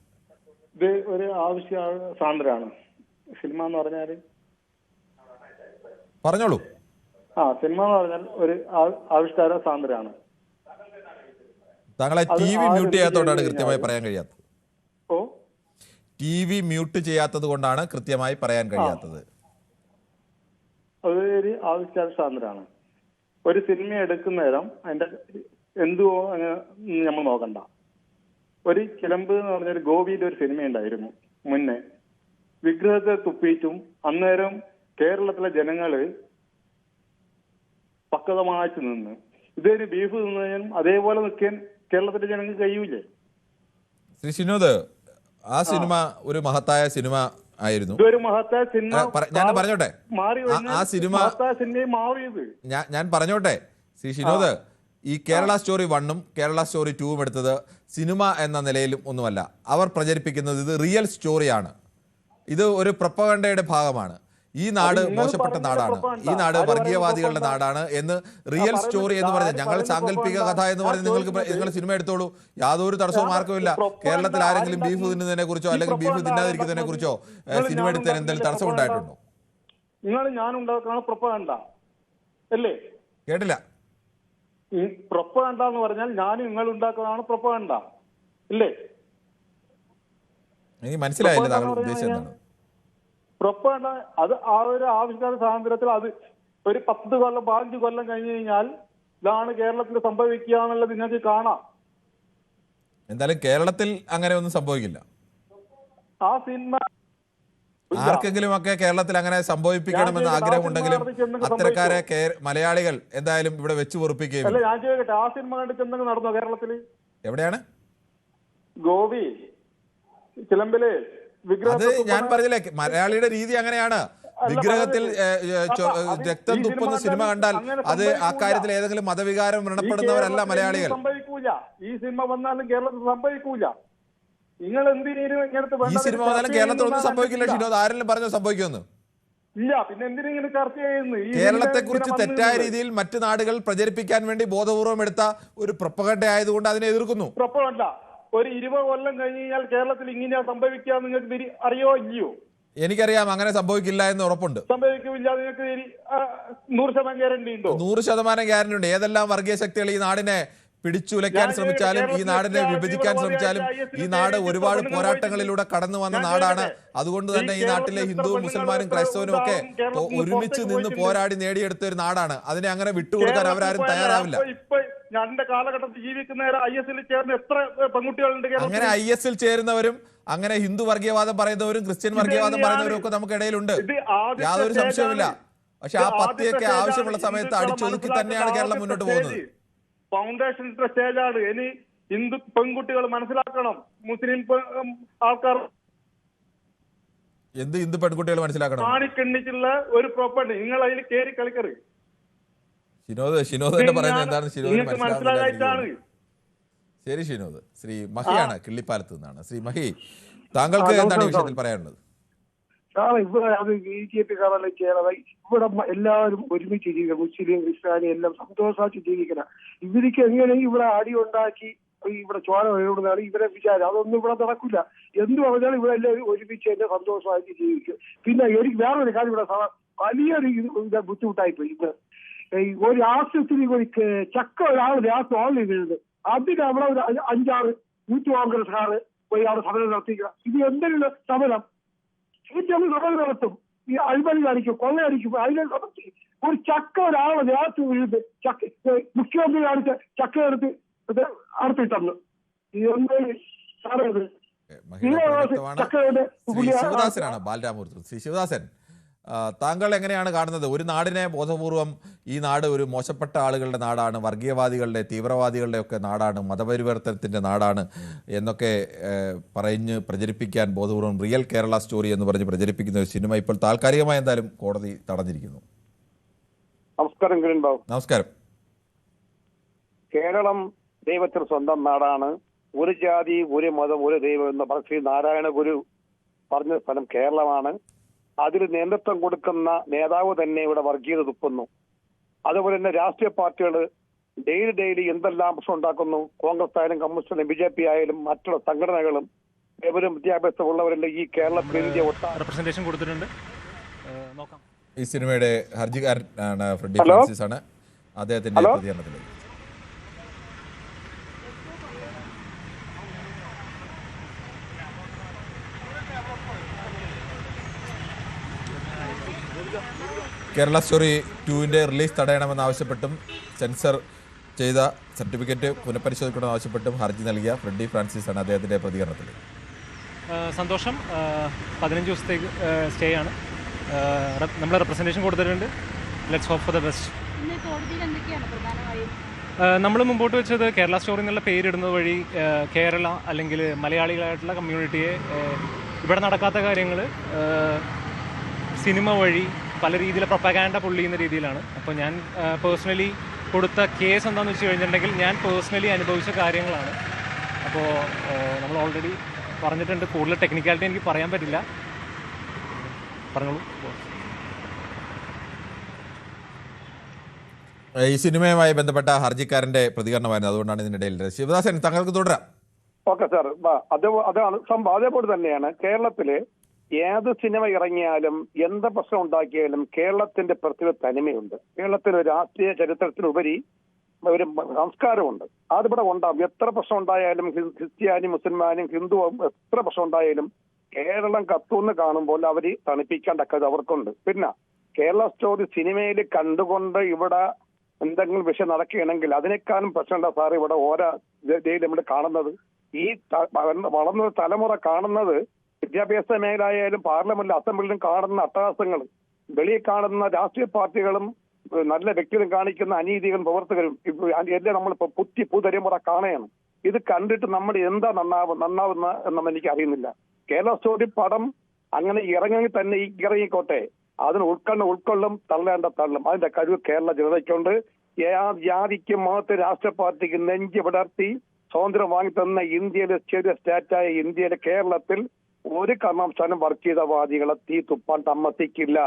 ഇത് ഒരു ആവശ്യ സാന്ദ്രമാണ് സിനിമ എന്ന് പറഞ്ഞാല്. പറഞ്ഞോളൂ. സിനിമ എന്ന് പറഞ്ഞാൽ ഒരു ആവിഷ്കാര സാന്ദ്രമാണ്. താങ്കളെ ടി വി മ്യൂട്ട് ചെയ്യാത്തതുകൊണ്ടാണ് കൃത്യമായി പറയാൻ കഴിയാത്തത്. ടി വി മ്യൂട്ട് ചെയ്യാത്തത് കൊണ്ടാണ് കൃത്യമായി പറയാൻ കഴിയാത്തത്. അതൊരു ആവിഷ്കാര സാന്ദ്രമാണ്. ഒരു സിനിമ എടുക്കുന്ന നേരം അതിന്റെ എന്തോ അങ്ങനെ നമ്മൾ നോക്കണ്ട. ഒരു ചിലമ്പ് എന്ന് പറഞ്ഞൊരു ഗോപിയുടെ ഒരു സിനിമ ഉണ്ടായിരുന്നു മുന്നേ. വിഗ്രഹത്തെ തുപ്പിയിട്ടും അന്നേരം കേരളത്തിലെ ജനങ്ങള് പക്വതമായിട്ട് നിന്ന് ഇതൊരു ബീഫ് തിന്നതിനും അതേപോലെ നിൽക്കാൻ കേരളത്തിലെ ജനങ്ങൾക്ക് കഴിയൂലേ? ശ്രീ ഷിനോദ്, ആ സിനിമ ഒരു മഹത്തായ സിനിമ ആയിരുന്നു. ഇതൊരു മഹത്തായ സിനിമ. ഞാൻ പറഞ്ഞോട്ടെ, ആ സിനിമ മാറിയത് ഞാൻ പറഞ്ഞോട്ടെ. ശ്രീ ഷിനോദ്, ഈ കേരള സ്റ്റോറി 1ഉം കേരള സ്റ്റോറി 2ഉം എടുത്തത് സിനിമ എന്ന നിലയിലും ഒന്നുമല്ല. അവർ പ്രചരിപ്പിക്കുന്നത് ഇത് റിയൽ സ്റ്റോറിയാണ്. ഇത് ഒരു പ്രൊപ്പഗണ്ടയുടെ ഭാഗമാണ്. ഈ നാട് മോശപ്പെട്ട നാടാണ്, ഈ നാട് വർഗീയവാദികളുടെ നാടാണ് എന്ന് റിയൽ സ്റ്റോറി എന്ന് പറഞ്ഞാൽ, ഞങ്ങൾ സാങ്കല്പിക കഥ എന്ന് പറഞ്ഞ് നിങ്ങൾ സിനിമ എടുത്തോളൂ, യാതൊരു തടസ്സവും ആർക്കുമില്ല. കേരളത്തിൽ ആരെങ്കിലും ബീഫ് തിന്നുന്നതിനെ കുറിച്ചോ അല്ലെങ്കിൽ ബീഫ് തിന്നാതിരിക്കുന്നതിനെ കുറിച്ചോ സിനിമ എടുത്തതിന് എന്തെങ്കിലും തടസ്സം ഉണ്ടായിട്ടുണ്ടോ? ഞാൻ ഉണ്ടാക്കുന്ന പ്രൊപ്പഗണ്ട അല്ലേ? കേട്ടില്ല. പ്രൊപ്പഗണ്ട എന്ന് പറഞ്ഞാൽ ഞാൻ നിങ്ങൾ ഉണ്ടാക്കുന്നതാണ് പ്രൊപ്പഗണ്ട അല്ലേ? എനിക്ക് മനസ്സിലായില്ല താങ്കൾ ഉദ്ദേശിച്ചത് എന്താണ്. പ്രൊപ്പഗണ്ട അത് ആ ഒരു ആവിഷ്കാര സ്വാതന്ത്ര്യത്തിൽ അത് ഒരു 10 കൊല്ലം 15 കൊല്ലം കഴിഞ്ഞു കഴിഞ്ഞാൽ ഇതാണ് കേരളത്തിൽ സംഭവിക്കുക എന്നുള്ളത് നിങ്ങൾക്ക് കാണാം. എന്തായാലും കേരളത്തിൽ അങ്ങനെ ഒന്നും സംഭവിക്കില്ല. ആ സിനിമ ആർക്കെങ്കിലും ഒക്കെ കേരളത്തിൽ അങ്ങനെ സംഭവിപ്പിക്കണമെന്ന് ആഗ്രഹമുണ്ടെങ്കിലും അത്തരക്കാരെ മലയാളികൾ എന്തായാലും ഇവിടെ വെച്ച് പൊറുപ്പിക്കുകയും. അല്ല, ഞാൻ ചോദിക്കട്ടെ, ആ സിനിമ കണ്ടിട്ട് എന്തെങ്കിലും നടന്നോ കേരളത്തില്? എവിടെയാണ്? ഗോപി ചിലമ്പില് അത് ഞാൻ പറഞ്ഞില്ലേ, മലയാളിയുടെ രീതി അങ്ങനെയാണ്. വിഗ്രഹത്തിൽ രക്തം തുപ്പുന്ന സിനിമ കണ്ടാൽ അത് ആ കാര്യത്തിൽ ഏതെങ്കിലും മതവികാരം വ്രണപ്പെടുന്നവരല്ല മലയാളികൾ. സംഭവിക്കൂല. ഈ സിനിമ വന്നാലും കേരളത്തിൽ സംഭവിക്കൂല. നിങ്ങൾ എന്തിനും ഇങ്ങനത്തെ ഈ സിനിമ വന്നാലും കേരളത്തിൽ ഒന്നും സംഭവിക്കില്ല. ഷിനോദ്, ആരെങ്കിലും പറഞ്ഞോ സംഭവിക്കുമെന്ന്? ഇല്ല. പിന്നെ എന്തിനും ഇങ്ങനെ ചർച്ച ചെയ്യുന്നു? കേരളത്തെ കുറിച്ച് തെറ്റായ രീതിയിൽ മറ്റു നാടുകൾ പ്രചരിപ്പിക്കാൻ വേണ്ടി ബോധപൂർവം എടുത്ത ഒരു പ്രൊപ്പഗണ്ട ആയതുകൊണ്ട് അതിനെ എതിർക്കുന്നു. പ്രൊപ്പഗണ്ട ഒരു 20 കൊല്ലം കഴിഞ്ഞ് കഴിഞ്ഞാൽ കേരളത്തിൽ ഇങ്ങനെയാ സംഭവിക്കുക നിങ്ങൾക്ക് അറിയോ ഇല്ലയോ? എനിക്കറിയാം, അങ്ങനെ സംഭവിക്കില്ല എന്ന് ഉറപ്പുണ്ട്. സംഭവിക്കില്ല. നിങ്ങൾക്ക് 100% ഗ്യാരണ്ടി ഉണ്ടോ? 100% ഗ്യാരണ്ടി ഉണ്ട്. ഏതെല്ലാം വർഗീയ ശക്തികൾ ഈ നാടിനെ പിടിച്ചുലയ്ക്കാൻ ശ്രമിച്ചാലും ഈ നാടിനെ വിഭജിക്കാൻ ശ്രമിച്ചാലും ഈ നാട് ഒരുപാട് പോരാട്ടങ്ങളിലൂടെ കടന്നു വന്ന നാടാണ്. അതുകൊണ്ട് തന്നെ ഈ നാട്ടിലെ ഹിന്ദുവും മുസൽമാനും ക്രൈസ്തവനും ഒക്കെ ഒരുമിച്ച് നിന്ന് പോരാടി നേടിയെടുത്ത ഒരു നാടാണ്. അതിനെ അങ്ങനെ വിട്ടുകൊടുക്കാൻ അവരാരും തയ്യാറാവില്ല. ഞങ്ങളുടെ കാലഘട്ടത്തിൽ ജീവിക്കുന്ന IS-ൽ ചേർന്ന് എത്ര പെൺകുട്ടികളുണ്ട്? അങ്ങനെ IS-ൽ ചേരുന്നവരും അങ്ങനെ ഹിന്ദു വർഗീയവാദം പറയുന്നവരും ക്രിസ്ത്യൻ വർഗീയവാദം പറയുന്നവരും ഒക്കെ നമുക്കിടയിലുണ്ട്, യാതൊരു സംശയവുമില്ല. പക്ഷെ ആ പത്തിയൊക്കെ ആവശ്യമുള്ള സമയത്ത് അടിച്ചൊതുക്കി തന്നെയാണ് കേരളം മുന്നോട്ട് പോകുന്നത്. ഫൗണ്ടേഷൻ സ്റ്റേജാണ്. ഇനി ഹിന്ദു പെൺകുട്ടികൾ മനസ്സിലാക്കണം. മുസ്ലിം ആൾക്കാർ എന്ത് ഹിന്ദു പെൺകുട്ടികൾ മനസ്സിലാക്കണം? കാണിക്കണ്ണിച്ചുള്ള ഒരു പ്രോപ്പർട്ടി നിങ്ങൾ അതിൽ കയറി കളിക്കരുത്. ഷിനോദ് തന്നെ പറയുന്നത് എന്താണ്? ഷിനോദ് മനസ്സിലായിട്ടാണ്. ശരി ഷിനോദ്. ശ്രീ മഹിയാണ് കിള്ളിപ്പാലത്ത് നിന്നാണ്. ശ്രീ മഹി, താങ്കൾക്ക് എന്താണ് ഈ വിഷയത്തിൽ പറയാനുള്ളത്? ഇവിടെ അത് BJP ഇവിടെ എല്ലാവരും ഒരുമിച്ച് ജീവിക്കണം. മുസ്ലിം ക്രിസ്ത്യാനി എല്ലാം സന്തോഷമായിട്ട് ജീവിക്കണം. ഇവർക്ക് എങ്ങനെ ഇവിടെ അടി ഉണ്ടാക്കി ഇവിടെ ചോര എവിടുന്നാണ് ഇവരെ വിചാരം? അതൊന്നും ഇവിടെ നടക്കില്ല. എന്ത് പറഞ്ഞാലും ഇവിടെ എല്ലാവരും ഒരുമിച്ച് തന്നെ സന്തോഷമായിട്ട് ജീവിക്കും. പിന്നെ എനിക്ക് വേറൊരു കാര്യം ഇവിടെ വലിയൊരു ബുദ്ധിമുട്ടായിപ്പോയി. ഇന്ന് ഒരു ആശുപത്രി ഒരു ചക്ക ഒരാളുടെ ആ തോളിൽ വീഴുന്നത്, അതിന് അവിടെ ഒരു 5-6 യൂത്ത് കോൺഗ്രസ്സുകാർ പോയി അവിടെ സമരം നടത്തിക്കുക. ഇത് എന്തെങ്കിലും സമരം സമരം നടത്തും. ഈ അഴിമതി കാണിക്കും, കൊള്ളയടിക്കും. അതിനെ സംബന്ധിച്ച് ഒരു ചക്ക ഒരാളെ ദേഹത്ത് വീഴുന്നത് മുഖ്യമന്ത്രി കാണിച്ച ചക്ക എടുത്ത് അടുത്തിട്ടന്ന് ശിവദാസനാണ് ബാലരാമൂർത്തി. ശ്രീ ശിവദാസൻ, താങ്കൾ എങ്ങനെയാണ് കാണുന്നത്? ഒരു നാടിനെ ബോധപൂർവം ഈ നാട് ഒരു മോശപ്പെട്ട ആളുകളുടെ നാടാണ്, വർഗീയവാദികളുടെ തീവ്രവാദികളുടെ ഒക്കെ നാടാണ്, മതപരിവർത്തനത്തിൻ്റെ നാടാണ് എന്നൊക്കെ പറഞ്ഞ് പ്രചരിപ്പിക്കാൻ ബോധപൂർവം റിയൽ കേരള സ്റ്റോറി എന്ന് പറഞ്ഞ് പ്രചരിപ്പിക്കുന്ന ഒരു സിനിമ ഇപ്പോൾ താൽക്കാലികമായി എന്തായാലും കോടതി തടഞ്ഞിരിക്കുന്നു. നമസ്കാരം കിരൺ ബാബു. നമസ്കാരം. കേരളം ദൈവത്തിന് സ്വന്തം നാടാണ്. ഒരു ജാതി, ഒരു മതം, ഒരു ദൈവം എന്ന് പറഞ്ഞ ശ്രീ നാരായണ ഗുരു പറഞ്ഞ സ്ഥലം കേരളമാണ്. അതിൽ നേതൃത്വം കൊടുക്കുന്ന നേതാവ് തന്നെ ഇവിടെ വർഗീയത തുപ്പുന്നു. അതുപോലെ തന്നെ രാഷ്ട്രീയ പാർട്ടികൾ ഡെയിലി എന്തെല്ലാം പ്രശ്നം ഉണ്ടാക്കുന്നു. കോൺഗ്രസ് ആയാലും കമ്മ്യൂണിസ്റ്റ് ആയാലും BJP ആയാലും മറ്റുള്ള സംഘടനകളും കേവലം വിദ്യാഭ്യാസമുള്ളവരെല്ലാം ഈ കേരളത്തിൽ റെപ്രസെന്റേഷൻ കൊടുത്തിട്ടുണ്ട്. നോക്കാം. ഈ സിനിമയുടെ ഹർജിക്കാരനാണ് ഫ്രെഡി ഫ്രാൻസിസ് ആണ്. അദ്ദേഹത്തിന്റെ പ്രതികരണത്തിലേക്ക്. കേരള സ്റ്റോറി 2-ന്റെ റിലീസ് തടയണമെന്നാവശ്യപ്പെട്ടും സെൻസർ ചെയ്ത സർട്ടിഫിക്കറ്റ് പുനഃപരിശോധിക്കണമെന്നാവശ്യപ്പെട്ടും ഹർജി നൽകിയ ഫ്രെഡി ഫ്രാൻസിസ് ആണ് അദ്ദേഹത്തിന്റെ പ്രതികരണത്തിൽ. സന്തോഷം. 15 ദിവസത്തേക്ക് സ്റ്റേ ആണ്. നമ്മൾ റെപ്രസെന്റേഷൻ കൊടുത്തിട്ടുണ്ട്. Let's hope for the best. നമ്മൾ മുമ്പോട്ട് വെച്ചത് കേരള സ്റ്റോറി എന്നുള്ള പേരിടുന്നത് വഴി കേരള അല്ലെങ്കിൽ മലയാളികളായിട്ടുള്ള കമ്മ്യൂണിറ്റിയെ ഇവിടെ നടക്കാത്ത കാര്യങ്ങൾ സിനിമ വഴി പല രീതിയിൽ പ്രൊപ്പഗാൻഡ പൊള്ളിയുന്ന രീതിയിലാണ്. അപ്പോൾ ഞാൻ പേഴ്സണലി കൊടുത്ത കേസ് എന്താണെന്ന് വെച്ച് കഴിഞ്ഞിട്ടുണ്ടെങ്കിൽ ഞാൻ പേഴ്സണലി അനുഭവിച്ച കാര്യങ്ങളാണ്. അപ്പോൾ നമ്മൾ ഓൾറെഡി പറഞ്ഞിട്ടുണ്ട്. കൂടുതൽ ടെക്നിക്കാലിറ്റി എനിക്ക് പറയാൻ പറ്റില്ല. പറഞ്ഞോളൂ. ഈ സിനിമയുമായി ബന്ധപ്പെട്ട ഹർജിക്കാരന്റെ പ്രതികരണമായിരുന്നു. അതുകൊണ്ടാണ് ഇതിനിടയിൽ. ശിവദാസൻ, താങ്കൾക്ക് തുടരാം. Okay sir. അതാണ് സംഭവം. അതേപോലെ തന്നെയാണ് കേരളത്തില് ഏത് സിനിമ ഇറങ്ങിയാലും എന്ത് പ്രശ്നം ഉണ്ടാക്കിയാലും കേരളത്തിന്റെ പ്രത്യേക തനിമയുണ്ട്. കേരളത്തിലെ രാഷ്ട്രീയ ചരിത്രത്തിനുപരി ഒരു സംസ്കാരമുണ്ട്. അതിവിടെ ഉണ്ടാവും. എത്ര പ്രശ്നം ഉണ്ടായാലും ക്രിസ്ത്യാനി, മുസൽമാനും ഹിന്ദുവും എത്ര പ്രശ്നം ഉണ്ടായാലും കേരളം കത്തുന്ന് കാണുമ്പോൾ അവര് തണുപ്പിക്കേണ്ട കഴിവ് അവർക്കുണ്ട്. പിന്നെ കേരള സ്റ്റോറി സിനിമയിൽ കണ്ടുകൊണ്ട് ഇവിടെ എന്തെങ്കിലും വിഷയം നടക്കുകയാണെങ്കിൽ അതിനേക്കാളും പ്രശ്നമുള്ള സാർ ഇവിടെ ഓരോ രീതിയിൽ നമ്മൾ കാണുന്നത്. ഈ വളർന്ന തലമുറ കാണുന്നത് വിദ്യാഭ്യാസ മേഖലയായാലും പാർലമെന്റിലും അസംബ്ലിയിലും കാണുന്ന അട്ടഹാസങ്ങൾ, വെളിയിൽ കാണുന്ന രാഷ്ട്രീയ പാർട്ടികളും നല്ല വ്യക്തികളും കാണിക്കുന്ന അനീതികളും പ്രവർത്തകരും എല്ലാം നമ്മളിപ്പോ പുതലമുറ കാണുകയാണ്. ഇത് കണ്ടിട്ട് നമ്മൾ എന്താ നന്നാവുന്ന എന്നും എനിക്ക് അറിയുന്നില്ല. കേരള സ്റ്റോറി പടം അങ്ങനെ ഇറങ്ങി തന്നെ ഇറങ്ങിക്കോട്ടെ. അതിന് ഉൾക്കൊള്ളും, തള്ളേണ്ട തള്ളും. അതിന്റെ കഴിവ് കേരള ജനതയ്ക്കുണ്ട്. ജാതിക്കും മതത്തെ രാഷ്ട്രീയ പാർട്ടിക്ക് നെഞ്ച് വിടർത്തി സ്വാതന്ത്ര്യം വാങ്ങിത്തന്ന ഇന്ത്യയിലെ ചെറിയ സ്റ്റേറ്റായ ഇന്ത്യയിലെ കേരളത്തിൽ ഒരു കാരണവശാലും വർഗീയതവാദികളെ തീ തുപ്പാൻ സമ്മതിക്കില്ല.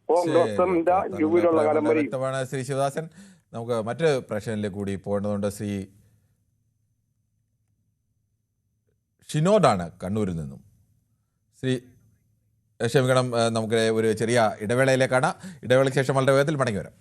കോൺഗ്രസിന്റെ യുവിലുള്ള കാലം വരെ. ശ്രീ ശിവദാസൻ, നമുക്ക് മറ്റ് പ്രശ്നങ്ങളിലേക്ക് കൂടി പോകേണ്ടതുണ്ട്. ശ്രീ ഷിനോദാണ് കണ്ണൂരിൽ നിന്നും. ശ്രീ ക്ഷമിക്കണം, നമുക്ക് ഒരു ചെറിയ ഇടവേളയിലേക്കാണ്. ഇടവേളയ്ക്ക് ശേഷം വളരെ വേഗത്തിൽ മടങ്ങി വരാം.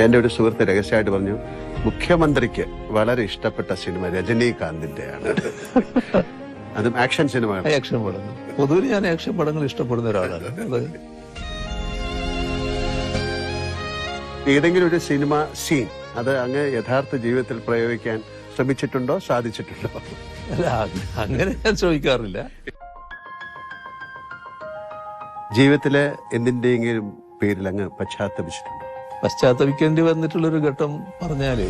എൻ്റെ ഒരു സുഹൃത്ത് രഹസ്യമായിട്ട് പറഞ്ഞു, മുഖ്യമന്ത്രിക്ക് വളരെ ഇഷ്ടപ്പെട്ട സിനിമ രജനീകാന്തിന്റെയാണ്. അതും ആക്ഷൻ സിനിമ. ആക്ഷൻ പടങ്ങൾ പൊതുവിൽ ഞാൻ ആക്ഷൻ പടങ്ങൾ ഇഷ്ടപ്പെടുന്ന ഒരാളാണ്. ഏതെങ്കിലും ഒരു സിനിമ സീൻ അത് അങ്ങ് യഥാർത്ഥ ജീവിതത്തിൽ പ്രയോഗിക്കാൻ ശ്രമിച്ചിട്ടുണ്ടോ, സാധിച്ചിട്ടുണ്ടോ? അല്ല, അങ്ങനെ ഞാൻ ചോദിക്കാറില്ല. ജീവിതത്തിലെ എന്തിന്റെയെങ്കിലും പേരിൽ അങ്ങ് പശ്ചാത്തപിച്ചിട്ടുണ്ടോ? പശ്ചാത്തപിക്കേണ്ടി വന്നിട്ടുള്ളൊരു ഘട്ടം പറഞ്ഞാല്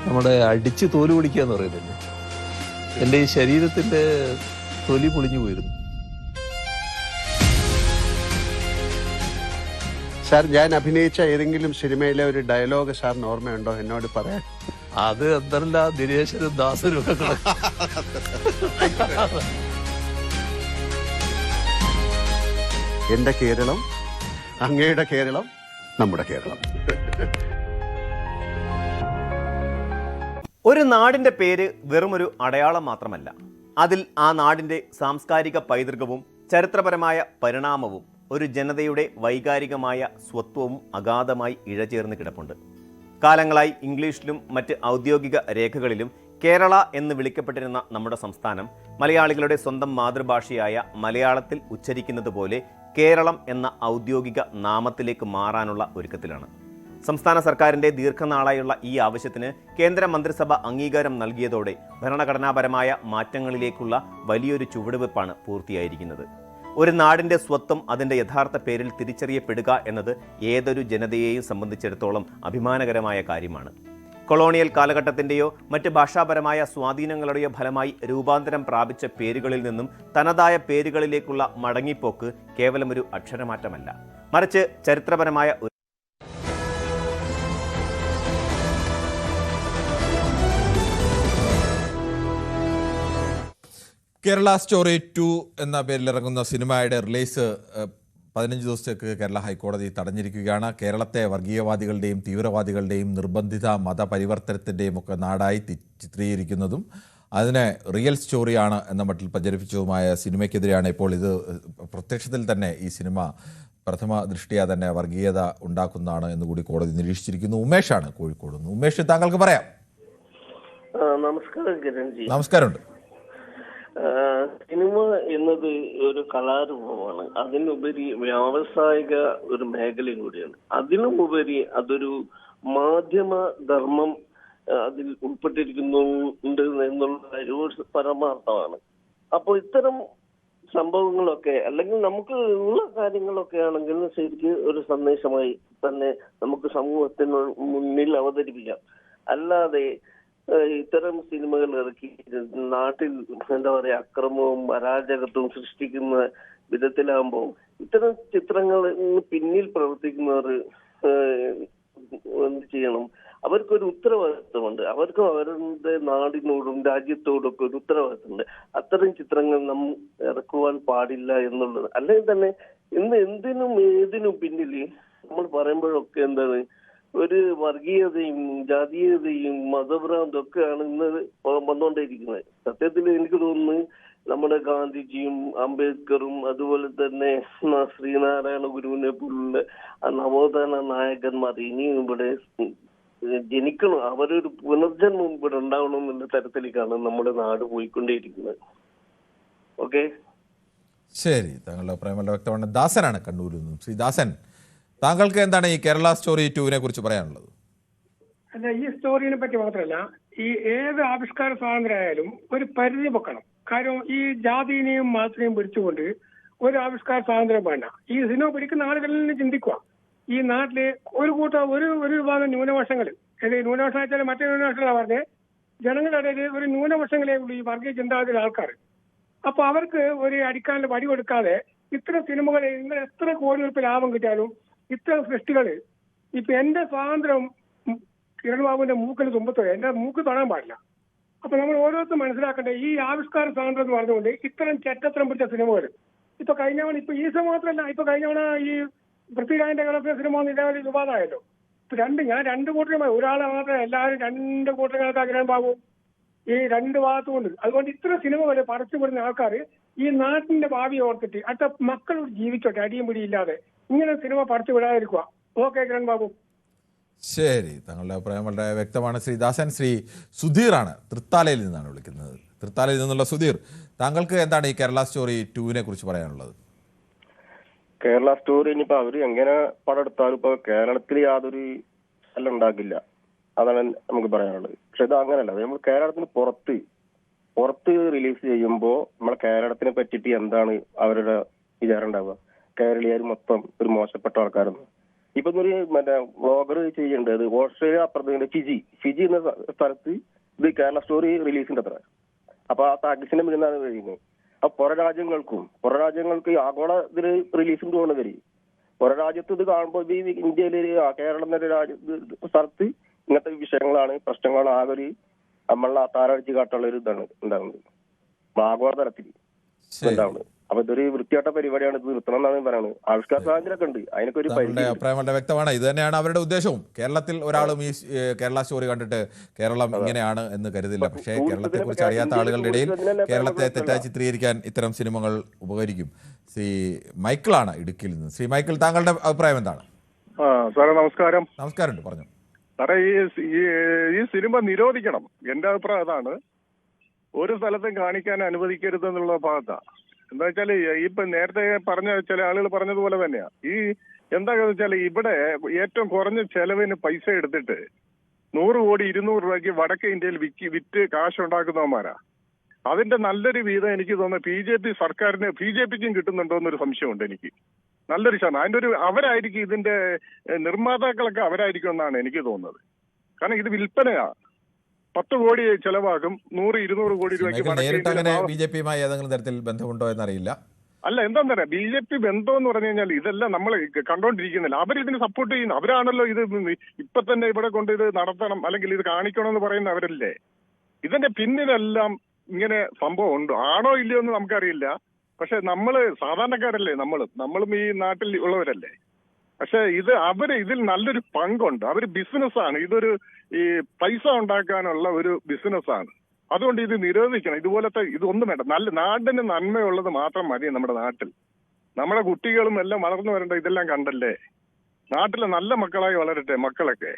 നമ്മുടെ അടിച്ച് തോല് പൊളിക്കുക എന്ന് പറയുന്നില്ല. എൻ്റെ ഈ ശരീരത്തിന്റെ തൊലി പൊളിഞ്ഞു പോയിരുന്നു. സാർ, ഞാൻ അഭിനയിച്ച ഏതെങ്കിലും സിനിമയിലെ ഒരു ഡയലോഗ് സാറിന് ഓർമ്മയുണ്ടോ? എന്നോട് പറയാൻ. അത് എന്തല്ല ദിനേശനും ദാസനും ഒക്കെ എന്റെ കേരളം, അങ്ങയുടെ കേരളം, നമ്മുടെ കേരളം. ഒരു നാടിൻ്റെ പേര് വെറുമൊരു അടയാളം മാത്രമല്ല. അതിൽ ആ നാടിൻ്റെ സാംസ്കാരിക പൈതൃകവും ചരിത്രപരമായ പരിണാമവും ഒരു ജനതയുടെ വൈകാരികമായ സ്വത്വവും അഗാധമായി ഇഴചേർന്ന് കിടപ്പുണ്ട്. കാലങ്ങളായി ഇംഗ്ലീഷിലും മറ്റ് ഔദ്യോഗിക രേഖകളിലും കേരള എന്ന് വിളിക്കപ്പെട്ടിരുന്ന നമ്മുടെ സംസ്ഥാനം മലയാളികളുടെ സ്വന്തം മാതൃഭാഷയായ മലയാളത്തിൽ ഉച്ചരിക്കുന്നത് പോലെ കേരളം എന്ന ഔദ്യോഗിക നാമത്തിലേക്ക് മാറാനുള്ള ഒരുക്കത്തിലാണ്. സംസ്ഥാന സർക്കാരിൻ്റെ ദീർഘനാളായുള്ള ഈ ആവശ്യത്തിന് കേന്ദ്ര മന്ത്രിസഭ അംഗീകാരം നൽകിയതോടെ ഭരണഘടനാപരമായ മാറ്റങ്ങളിലേക്കുള്ള വലിയൊരു ചുവടുവെപ്പാണ് പൂർത്തിയായിരിക്കുന്നത്. ഒരു നാടിൻ്റെ സ്വത്വം അതിൻ്റെ യഥാർത്ഥ പേരിൽ തിരിച്ചറിയപ്പെടുക എന്നത് ഏതൊരു ജനതയെയും സംബന്ധിച്ചിടത്തോളം അഭിമാനകരമായ കാര്യമാണ്. കൊളോണിയൽ കാലഘട്ടത്തിൻ്റെയോ മറ്റ് ഭാഷാപരമായ സ്വാധീനങ്ങളുടെയോ ഫലമായി രൂപാന്തരം പ്രാപിച്ച പേരുകളിൽ നിന്നും തനതായ പേരുകളിലേക്കുള്ള മടങ്ങിപ്പോക്ക് കേവലമൊരു അക്ഷരമാറ്റമല്ല, മറിച്ച് ചരിത്രപരമായ കേരള സ്റ്റോറി 2 എന്ന പേരിൽ ഇറങ്ങുന്ന സിനിമയുടെ റിലീസ് 15 ദിവസത്തേക്ക് കേരള ഹൈക്കോടതി തടഞ്ഞിരിക്കുകയാണ്. കേരളത്തെ വർഗീയവാദികളുടെയും തീവ്രവാദികളുടെയും നിർബന്ധിത മതപരിവർത്തനത്തിൻ്റെയും ഒക്കെ നാടായി ചിത്രീകരിക്കുന്നതും അതിനെ റിയൽ സ്റ്റോറിയാണ് എന്ന മട്ടിൽ പ്രചരിപ്പിച്ചതുമായ സിനിമയ്ക്കെതിരെയാണ് ഇപ്പോൾ ഇത് പ്രത്യക്ഷത്തിൽ തന്നെ ഈ സിനിമ പ്രഥമ ദൃഷ്ടിയാ തന്നെ വർഗീയത ഉണ്ടാക്കുന്നതാണ് എന്നുകൂടി കോടതി നിരീക്ഷിച്ചിരിക്കുന്നു. ഉമേഷാണ് കോഴിക്കോട് നിന്ന്. ഉമേഷ്, താങ്കൾക്ക് പറയാം. നമസ്കാരം കിരൺജി. നമസ്കാരമുണ്ട്. സിനിമ എന്നത് ഒരു കലാരൂപമാണ്. അതിനുപരി വ്യാവസായിക ഒരു മേഖലയും കൂടിയാണ്. അതിനുമുപരി അതൊരു മാധ്യമ ധർമ്മം അതിൽ ഉൾപ്പെട്ടിരിക്കുന്നുണ്ട് എന്നുള്ള ഒരു പരമാർത്ഥമാണ്. അപ്പോൾ ഇത്തരം സംഭവങ്ങളൊക്കെ അല്ലെങ്കിൽ നമുക്ക് ഉള്ള കാര്യങ്ങളൊക്കെ ആണെങ്കിൽ ശരിക്ക് ഒരു സന്ദേശമായി തന്നെ നമുക്ക് സമൂഹത്തിന് മുന്നിൽ അവതരിപ്പിക്കാം. അല്ലാതെ ഇത്തരം സിനിമകൾ ഇറക്കി നാട്ടിൽ എന്താ പറയാ അക്രമവും അരാജകത്വവും സൃഷ്ടിക്കുന്ന വിധത്തിലാകുമ്പോൾ ഇത്തരം ചിത്രങ്ങൾ പിന്നിൽ പ്രവർത്തിക്കുന്നവർ എന്ത് ചെയ്യണം? അവർക്കൊരു ഉത്തരവാദിത്വമുണ്ട്. അവർക്ക് അവരുടെ നാടിനോടും രാജ്യത്തോടും ഒക്കെ ഒരു ഉത്തരവാദിത്വമുണ്ട്. അത്തരം ചിത്രങ്ങൾ നമ്മൾ ഇറക്കുവാൻ പാടില്ല എന്നുള്ളത്. അല്ലെങ്കിൽ തന്നെ ഇന്ന് എന്തിനും ഏതിനും പിന്നിൽ നമ്മൾ പറയുമ്പോഴൊക്കെ എന്താണ് ഒരു വർഗീയതയും ജാതീയതയും മതഭ്രാന്തും ഒക്കെയാണ് ഇന്ന് വന്നുകൊണ്ടേയിരിക്കുന്നത്. സത്യത്തിൽ എനിക്ക് തോന്നുന്നു നമ്മുടെ ഗാന്ധിജിയും അംബേദ്കറും അതുപോലെ തന്നെ ശ്രീനാരായണ ഗുരുവിനെ പോലുള്ള നവോത്ഥാന നായകന്മാർ ഇനിയും ഇവിടെ ജനിക്കണം, അവരൊരു പുനർജന്മം ഇവിടെ ഉണ്ടാവണം എന്നുള്ള തരത്തിലേക്കാണ് നമ്മുടെ നാട് പോയിക്കൊണ്ടേയിരിക്കുന്നത്. ഓക്കെ, ശരി, താങ്കളുടെ അഭിപ്രായം വളരെ വ്യക്തമാണ്. ദാസനാണ് കണ്ണൂരിൽ നിന്നും. ശ്രീ ദാസൻ, താങ്കൾക്ക് എന്താണ് ഈ കേരള സ്റ്റോറി 2 കുറിച്ച് പറയാനുള്ളത്? അല്ല, ഈ സ്റ്റോറിനെ പറ്റി മാത്രമല്ല, ഈ ഏത് ആവിഷ്കാര സ്വാതന്ത്ര്യമായാലും ഒരു പരിധി വെക്കണം. കാര്യം ഈ ജാതിനെയും മതത്തിനെയും പിടിച്ചുകൊണ്ട് ഒരു ആവിഷ്കാര സ്വാതന്ത്ര്യം വേണ്ട. ഈ സിനിമ പിടിക്കുന്ന ആളുകളിൽ ചിന്തിക്കുക, ഈ നാട്ടില് ഒരു കൂട്ടം ഒരു വിഭാഗം ന്യൂനപക്ഷങ്ങൾ, ന്യൂനപക്ഷം വെച്ചാൽ മറ്റേ ന്യൂനപക്ഷങ്ങളാണ് പറഞ്ഞത്, ജനങ്ങളുടെ ഇടയിൽ ഒരു ന്യൂനപക്ഷങ്ങളെ ഉള്ളൂ ഈ വർഗീയ ചിന്താഗതിയിലെ ആൾക്കാർ. അപ്പൊ അവർക്ക് ഒരു അടിക്കാനുള്ള വടി കൊടുക്കാതെ ഇത്തരം സിനിമകളെ നിങ്ങൾ എത്ര കോടി രൂപ ലാഭം കിട്ടിയാലും ഇത്തരം സൃഷ്ടികൾ ഇപ്പൊ എന്റെ സ്വാതന്ത്ര്യം കിരൺ ബാബുവിന്റെ മൂക്കിന് തുമ്പത്തോ എന്റെ മൂക്ക് തൊടാൻ പാടില്ല. അപ്പൊ നമ്മൾ ഓരോരുത്തരും മനസ്സിലാക്കേണ്ട ഈ ആവിഷ്കാര സ്വാതന്ത്ര്യം എന്ന് പറഞ്ഞുകൊണ്ട് ഇത്തരം ചെറ്റത്തരം പിടിച്ച സിനിമകൾ ഇപ്പൊ കഴിഞ്ഞവണ ഇപ്പൊ ഈ സിനിമ മാത്രമല്ല, ഇപ്പൊ കഴിഞ്ഞവണ ഈ പൃഥ്വിരാജിന്റെ കളത്തിലെ സിനിമ ഇതേപോലെ വിവാദമായല്ലോ. ഞാൻ രണ്ട് കൂട്ടരുമായി ഒരാളെ മാത്രമേ എല്ലാവരും രണ്ട് കൂട്ടരുകൾക്കാ കിരൺ ബാബു ഈ രണ്ട് ഭാഗത്തുകൊണ്ട്. അതുകൊണ്ട് ഇത്തരം സിനിമകൾ പറിച്ചുവിടുന്ന ആൾക്കാർ ഈ നാട്ടിന്റെ ഭാവി ഓർത്തിട്ട് അടുത്ത മക്കളോട് ജീവിച്ചോട്ടെ, അടിയും പിടിയില്ലാതെ ഇങ്ങനെ സിനിമ പറിച്ചു വിടാതിരിക്കുക. ഓക്കെ കിരൺ ബാബു. ശരി, താങ്കളുടെ അഭിപ്രായം വളരെ വ്യക്തമാണ്. ശ്രീ ദാസൻ. ശ്രീ സുധീറാണ്, തൃത്താലയിൽ നിന്നാണ് വിളിക്കുന്നത്. തൃത്താലയിൽ നിന്നുള്ള സുധീർ, താങ്കൾക്ക് എന്താണ് ഈ കേരള സ്റ്റോറി 2 കുറിച്ച് പറയാനുള്ളത്? കേരള സ്റ്റോറി ഇനിയിപ്പോ അവര് എങ്ങനെ പടം എടുത്താലും ഇപ്പൊ കേരളത്തിൽ യാതൊരു സ്ഥലം ഉണ്ടാക്കില്ല, അതാണ് നമുക്ക് പറയാനുള്ളത്. പക്ഷെ ഇത് അങ്ങനെയല്ല, നമ്മൾ കേരളത്തിന് പുറത്ത് റിലീസ് ചെയ്യുമ്പോൾ നമ്മളെ കേരളത്തിനെ പറ്റിയിട്ട് എന്താണ് അവരുടെ വിചാരം ഉണ്ടാവുക? കേരളീയർ മൊത്തം ഒരു മോശപ്പെട്ട ആൾക്കാരെന്ന്. ഇപ്പൊ ഒരു മറ്റേ വ്ളോഗർ ചെയ്യേണ്ടത് ഓസ്ട്രേലിയ അപ്പുറത്ത് ഫിജി എന്ന സ്ഥലത്ത് ഇത് കേരള സ്റ്റോറി റിലീസിന്റെ അത്ര. അപ്പൊ ആ പാകിസ്ഥാനെ വിടുന്നതാണ് കഴിയുന്നത്. അപ്പൊ പുറ രാജ്യങ്ങൾക്ക് ആഗോള ഇതില് റിലീസിന് തോന്നുന്നത് പുറ രാജ്യത്ത് ഇത് കാണുമ്പോൾ ഈ ഇന്ത്യയില് കേരളം എന്ന സ്ഥലത്ത് ഇങ്ങനത്തെ വിഷയങ്ങളാണ് പ്രശ്നങ്ങളാണ് ആകെ ഒരു നമ്മളെ താരടിച്ച് കാട്ടുള്ള ഒരു ഇതാണ് ഉണ്ടാകുന്നത് ആഗോള തലത്തിൽ ഉണ്ടാവുന്നത്. അപ്പൊ ഇതൊരു വൃത്തിയായിട്ട പരിപാടിയാണ്, ഇത് നിർത്തണം എന്നാണ് പറയുന്നത്. ആവിഷ്കാര സ്വാതന്ത്ര്യമൊക്കെ ഉണ്ട്, അതിനൊക്കെ ഒരു അഭിപ്രായം വളരെ വ്യക്തമാണ്. ഇത് തന്നെയാണ് അവരുടെ ഉദ്ദേശവും. കേരളത്തിൽ ഒരാളും ഈ കേരള സ്റ്റോറി കണ്ടിട്ട് കേരളം ഇങ്ങനെയാണ് എന്ന് കരുതില്ല. പക്ഷേ കേരളത്തെ കുറിച്ച് അറിയാത്ത ആളുകളുടെ ഇടയിൽ കേരളത്തെ തെറ്റായി ചിത്രീകരിക്കാൻ ഇത്തരം സിനിമകൾ ഉപകരിക്കും. ശ്രീ മൈക്കിളാണ് ഇടുക്കിയിൽ നിന്ന്. ശ്രീ മൈക്കിൾ, താങ്കളുടെ അഭിപ്രായം എന്താണ്? സാറേ നമസ്കാരം. നമസ്കാരം, പറഞ്ഞു. സാറേ ഈ സിനിമ നിരോധിക്കണം. എന്റെ അഭിപ്രായം അതാണ്. ഒരു സ്ഥലത്തും കാണിക്കാൻ അനുവദിക്കരുത് എന്നുള്ള ഭാഗത്താ. എന്താ വെച്ചാല് ഇപ്പൊ നേരത്തെ പറഞ്ഞ ചില ആളുകൾ പറഞ്ഞതുപോലെ തന്നെയാ, ഈ എന്താണെന്ന് വെച്ചാൽ ഇവിടെ ഏറ്റവും കുറഞ്ഞ ചെലവിന് പൈസ എടുത്തിട്ട് 100 കോടി 200 രൂപയ്ക്ക് വടക്കേ ഇന്ത്യയിൽ വിറ്റ് കാശുണ്ടാക്കുന്നവന്മാരാ. അതിന്റെ നല്ലൊരു വീതം എനിക്ക് തോന്നുന്നു ബി ജെ പിക്കും കിട്ടുന്നുണ്ടോ എന്നൊരു സംശയമുണ്ട് എനിക്ക്. നല്ലൊരു ശതമാനം അതിന്റെ അവരായിരിക്കും ഇതിന്റെ നിർമ്മാതാക്കളൊക്കെ അവരായിരിക്കും എന്നാണ് എനിക്ക് തോന്നുന്നത്. കാരണം ഇത് വിൽപ്പനയാ. 10 കോടി ചെലവാകും, 100-200 കോടി രൂപയ്ക്ക് നേരിട്ട് അങ്ങനെ ബി ജെ പിയുമായി ഏതെങ്കിലും തരത്തിൽ ബന്ധമുണ്ടോ എന്നറിയില്ല. അല്ല, എന്താന്ന് പറയാ, ബി ജെ പി ബന്ധം എന്ന് പറഞ്ഞു കഴിഞ്ഞാൽ ഇതെല്ലാം നമ്മൾ കണ്ടോണ്ടിരിക്കുന്നില്ല. അവരിതിന് സപ്പോർട്ട് ചെയ്യുന്നു. അവരാണല്ലോ ഇത് ഇപ്പൊ തന്നെ ഇവിടെ കൊണ്ട് ഇത് നടത്തണം അല്ലെങ്കിൽ ഇത് കാണിക്കണം എന്ന് പറയുന്ന അവരല്ലേ. ഇതിന്റെ പിന്നിലെല്ലാം ഇങ്ങനെ സംഭവം ഉണ്ടോ ആണോ ഇല്ലയോ എന്ന് നമുക്കറിയില്ല. പക്ഷെ നമ്മള് സാധാരണക്കാരല്ലേ, നമ്മളും ഈ നാട്ടിൽ ഉള്ളവരല്ലേ. പക്ഷെ ഇതിൽ നല്ലൊരു പങ്കുണ്ട്. അവര് ബിസിനസ്സാണ്. ഇതൊരു ഈ പൈസ ഉണ്ടാക്കാനുള്ള ഒരു ബിസിനസ്സാണ്. അതുകൊണ്ട് ഇത് നിരോധിക്കണം. ഇതുപോലത്തെ ഇതൊന്നും വേണ്ട. നല്ല നാടിന് നന്മയുള്ളത് മാത്രം മതി നമ്മുടെ നാട്ടിൽ. നമ്മുടെ കുട്ടികളും എല്ലാം വളർന്നു വരേണ്ട ഇതെല്ലാം കണ്ടല്ലേ. നാട്ടിലെ നല്ല മക്കളായി വളരട്ടെ മക്കളൊക്കെ.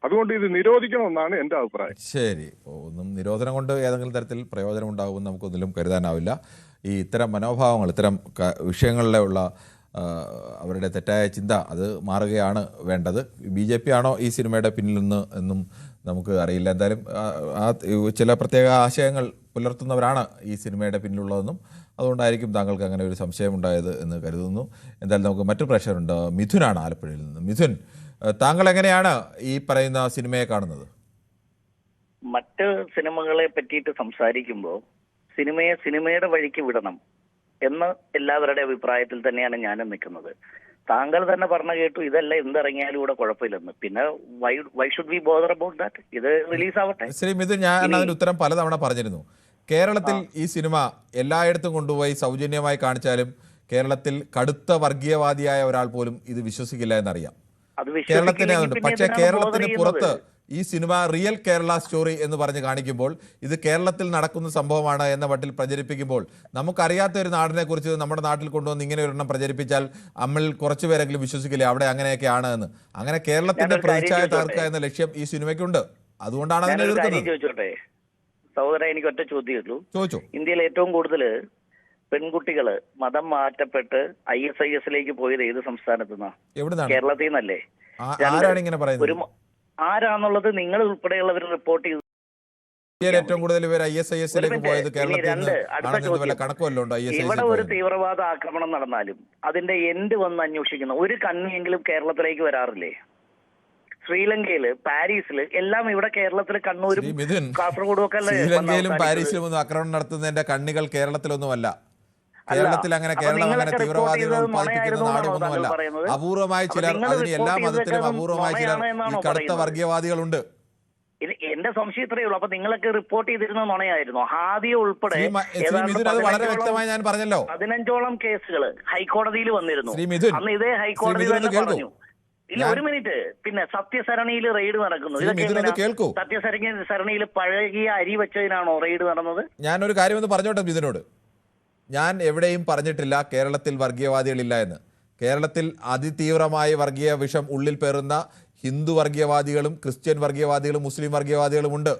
അതുകൊണ്ട് ഇത് നിരോധിക്കണമെന്നാണ് എൻ്റെ അഭിപ്രായം. ശരി, ഒന്നും നിരോധനം കൊണ്ട് ഏതെങ്കിലും തരത്തിൽ പ്രയോജനം ഉണ്ടാകുമെന്ന് നമുക്കൊന്നിലും കരുതാനാവില്ല. ഇത്തരം മനോഭാവങ്ങൾ, ഇത്തരം വിഷയങ്ങളിലുള്ള അവരുടെ തെറ്റായ ചിന്ത അത് മാറുകയാണ് വേണ്ടത്. ബി ജെ പി ആണോ ഈ സിനിമയുടെ പിന്നിൽ നിന്ന് എന്നും നമുക്ക് അറിയില്ല. എന്തായാലും ചില പ്രത്യേക ആശയങ്ങൾ പുലർത്തുന്നവരാണ് ഈ സിനിമയുടെ പിന്നിലുള്ളതെന്നും അതുകൊണ്ടായിരിക്കും താങ്കൾക്ക് അങ്ങനെ ഒരു സംശയമുണ്ടായത് എന്ന് കരുതുന്നു. എന്തായാലും നമുക്ക് മറ്റു പ്രേക്ഷകരുണ്ട്. മിഥുനാണ് ആലപ്പുഴയിൽ നിന്ന്. മിഥുൻ, താങ്കൾ എങ്ങനെയാണ് ഈ പറയുന്ന സിനിമയെ കാണുന്നത്? മറ്റ് സിനിമകളെ പറ്റിയിട്ട് സംസാരിക്കുമ്പോൾ സിനിമയെ സിനിമയുടെ വഴിക്ക് വിടണം എന്ന് എല്ലാവരുടെ അഭിപ്രായത്തിൽ തന്നെയാണ് ഞാനും നിൽക്കുന്നത്. താങ്കൾ തന്നെ പറഞ്ഞു കേട്ടു ഇതെല്ലാം എന്തിറങ്ങിയാലും ഇവിടെ കുഴപ്പമില്ലെന്ന്. പിന്നെ why should we bother about that? ഇത് റിലീസ് ആവട്ടെ. ശ്രീ മിഥുൻ, ഞാൻ അതിന് ഉത്തരം പലതവണ പറഞ്ഞിരുന്നു. കേരളത്തിൽ ഈ സിനിമ എല്ലായിടത്തും കൊണ്ടുപോയി സൗജന്യമായി കാണിച്ചാലും കേരളത്തിൽ കടുത്ത വർഗീയവാദിയായ ഒരാൾ പോലും ഇത് വിശ്വസിക്കില്ല എന്നറിയാം. കേരളത്തിന് അതുണ്ട്. പക്ഷേ കേരളത്തിന് പുറത്ത് ഈ സിനിമ റിയൽ കേരള സ്റ്റോറി എന്ന് പറഞ്ഞ് കാണിക്കുമ്പോൾ ഇത് കേരളത്തിൽ നടക്കുന്ന സംഭവമാണ് എന്ന മട്ടിൽ പ്രചരിപ്പിക്കുമ്പോൾ നമുക്കറിയാത്ത ഒരു നാടിനെ കുറിച്ച് നമ്മുടെ നാട്ടിൽ കൊണ്ടുവന്ന് ഇങ്ങനെ ഒരെണ്ണം പ്രചരിപ്പിച്ചാൽ നമ്മൾ കുറച്ചു പേരെങ്കിലും വിശ്വസിക്കില്ലേ അവിടെ അങ്ങനെയൊക്കെയാണ് എന്ന്. അങ്ങനെ കേരളത്തിന്റെ പ്രതിച്ഛായ തകർക്കുക എന്ന ലക്ഷ്യം ഈ സിനിമയ്ക്കുണ്ട്. അതുകൊണ്ടാണ് അതിനെ എതിർക്കുന്നത്. സഹോദര, എനിക്ക് ഒറ്റ ചോദ്യമേ ഉള്ളൂ. ഇന്ത്യയിൽ ഏറ്റവും കൂടുതൽ പെൺകുട്ടികള് മതം മാറ്റപ്പെട്ട് ISIS പോയത് ഏത് സംസ്ഥാനത്തു നിന്നാ? കേരളത്തിൽ നിന്നല്ലേ? ആരാന്നുള്ളത് നിങ്ങൾ ഉൾപ്പെടെയുള്ളവർ റിപ്പോർട്ട് ചെയ്തു. ഏറ്റവും കൂടുതൽ പേര് ISIS പോയത് ഇവിടെ ഒരു തീവ്രവാദ ആക്രമണം നടന്നാലും അതിന്റെ എൻഡ് വന്ന് അന്വേഷിക്കുന്ന ഒരു കണ്ണിയെങ്കിലും കേരളത്തിലേക്ക് വരാറില്ലേ? ശ്രീലങ്കയില്, പാരീസില് എല്ലാം ഇവിടെ കേരളത്തില് കണ്ണൂരും കാസർഗോഡും ഒക്കെ അല്ലേ? ശ്രീലങ്കയിലും പാരീസിലും ഒന്നും ആക്രമണം നടത്തുന്നതിന്റെ കണ്ണികൾ കേരളത്തിലൊന്നുമല്ല. കേരളത്തിൽ അങ്ങനെ തീവ്രവാദികൾ ഉത്പാദിപ്പിക്കുന്ന നാടുമൊന്നുമല്ല. അപൂർവമായി ചിലർ, അതിന് എല്ലാ മതത്തിലും അപൂർവമായി ചിലർ ഈ കടുത്ത വർഗീയവാദികളുണ്ട്. എന്റെ സംശയം ഇത്രയേ ഉള്ളൂ. അപ്പൊ നിങ്ങളൊക്കെ റിപ്പോർട്ട് ചെയ്തിരുന്ന നുണയായിരുന്നു. ഹാദിയ ഉൾപ്പെടെ വളരെ വ്യക്തമായി ഞാൻ പറഞ്ഞല്ലോ. 15ഓളം കേസുകൾ ഹൈക്കോടതിയിൽ വന്നിരുന്നു. അന്ന് ഇതേ ഹൈക്കോടതി തന്നെ പറഞ്ഞു. ഇല്ല, ഒരു മിനിറ്റ്. പിന്നെ സത്യസരണിയിൽ റെയ്ഡ് നടക്കുന്നു. ഇതൊക്കെ സത്യസരണിയിൽ പഴകിയ അരി വെച്ചതിനാണോ റെയ്ഡ് നടന്നത്? ഞാനൊരു കാര്യം ഒന്ന് പറഞ്ഞോട്ടെ മിഥുനോട്. ഞാൻ എവിടെയും പറഞ്ഞിട്ടില്ല കേരളത്തിൽ വർഗീയവാദികളില്ല എന്ന്. കേരളത്തിൽ അതിതീവ്രമായ വർഗീയ വിഷം ഉള്ളിൽ പേറുന്ന ഹിന്ദു വർഗീയവാദികളും ക്രിസ്ത്യൻ വർഗീയവാദികളും മുസ്ലിം വർഗീയവാദികളും ഉണ്ട്,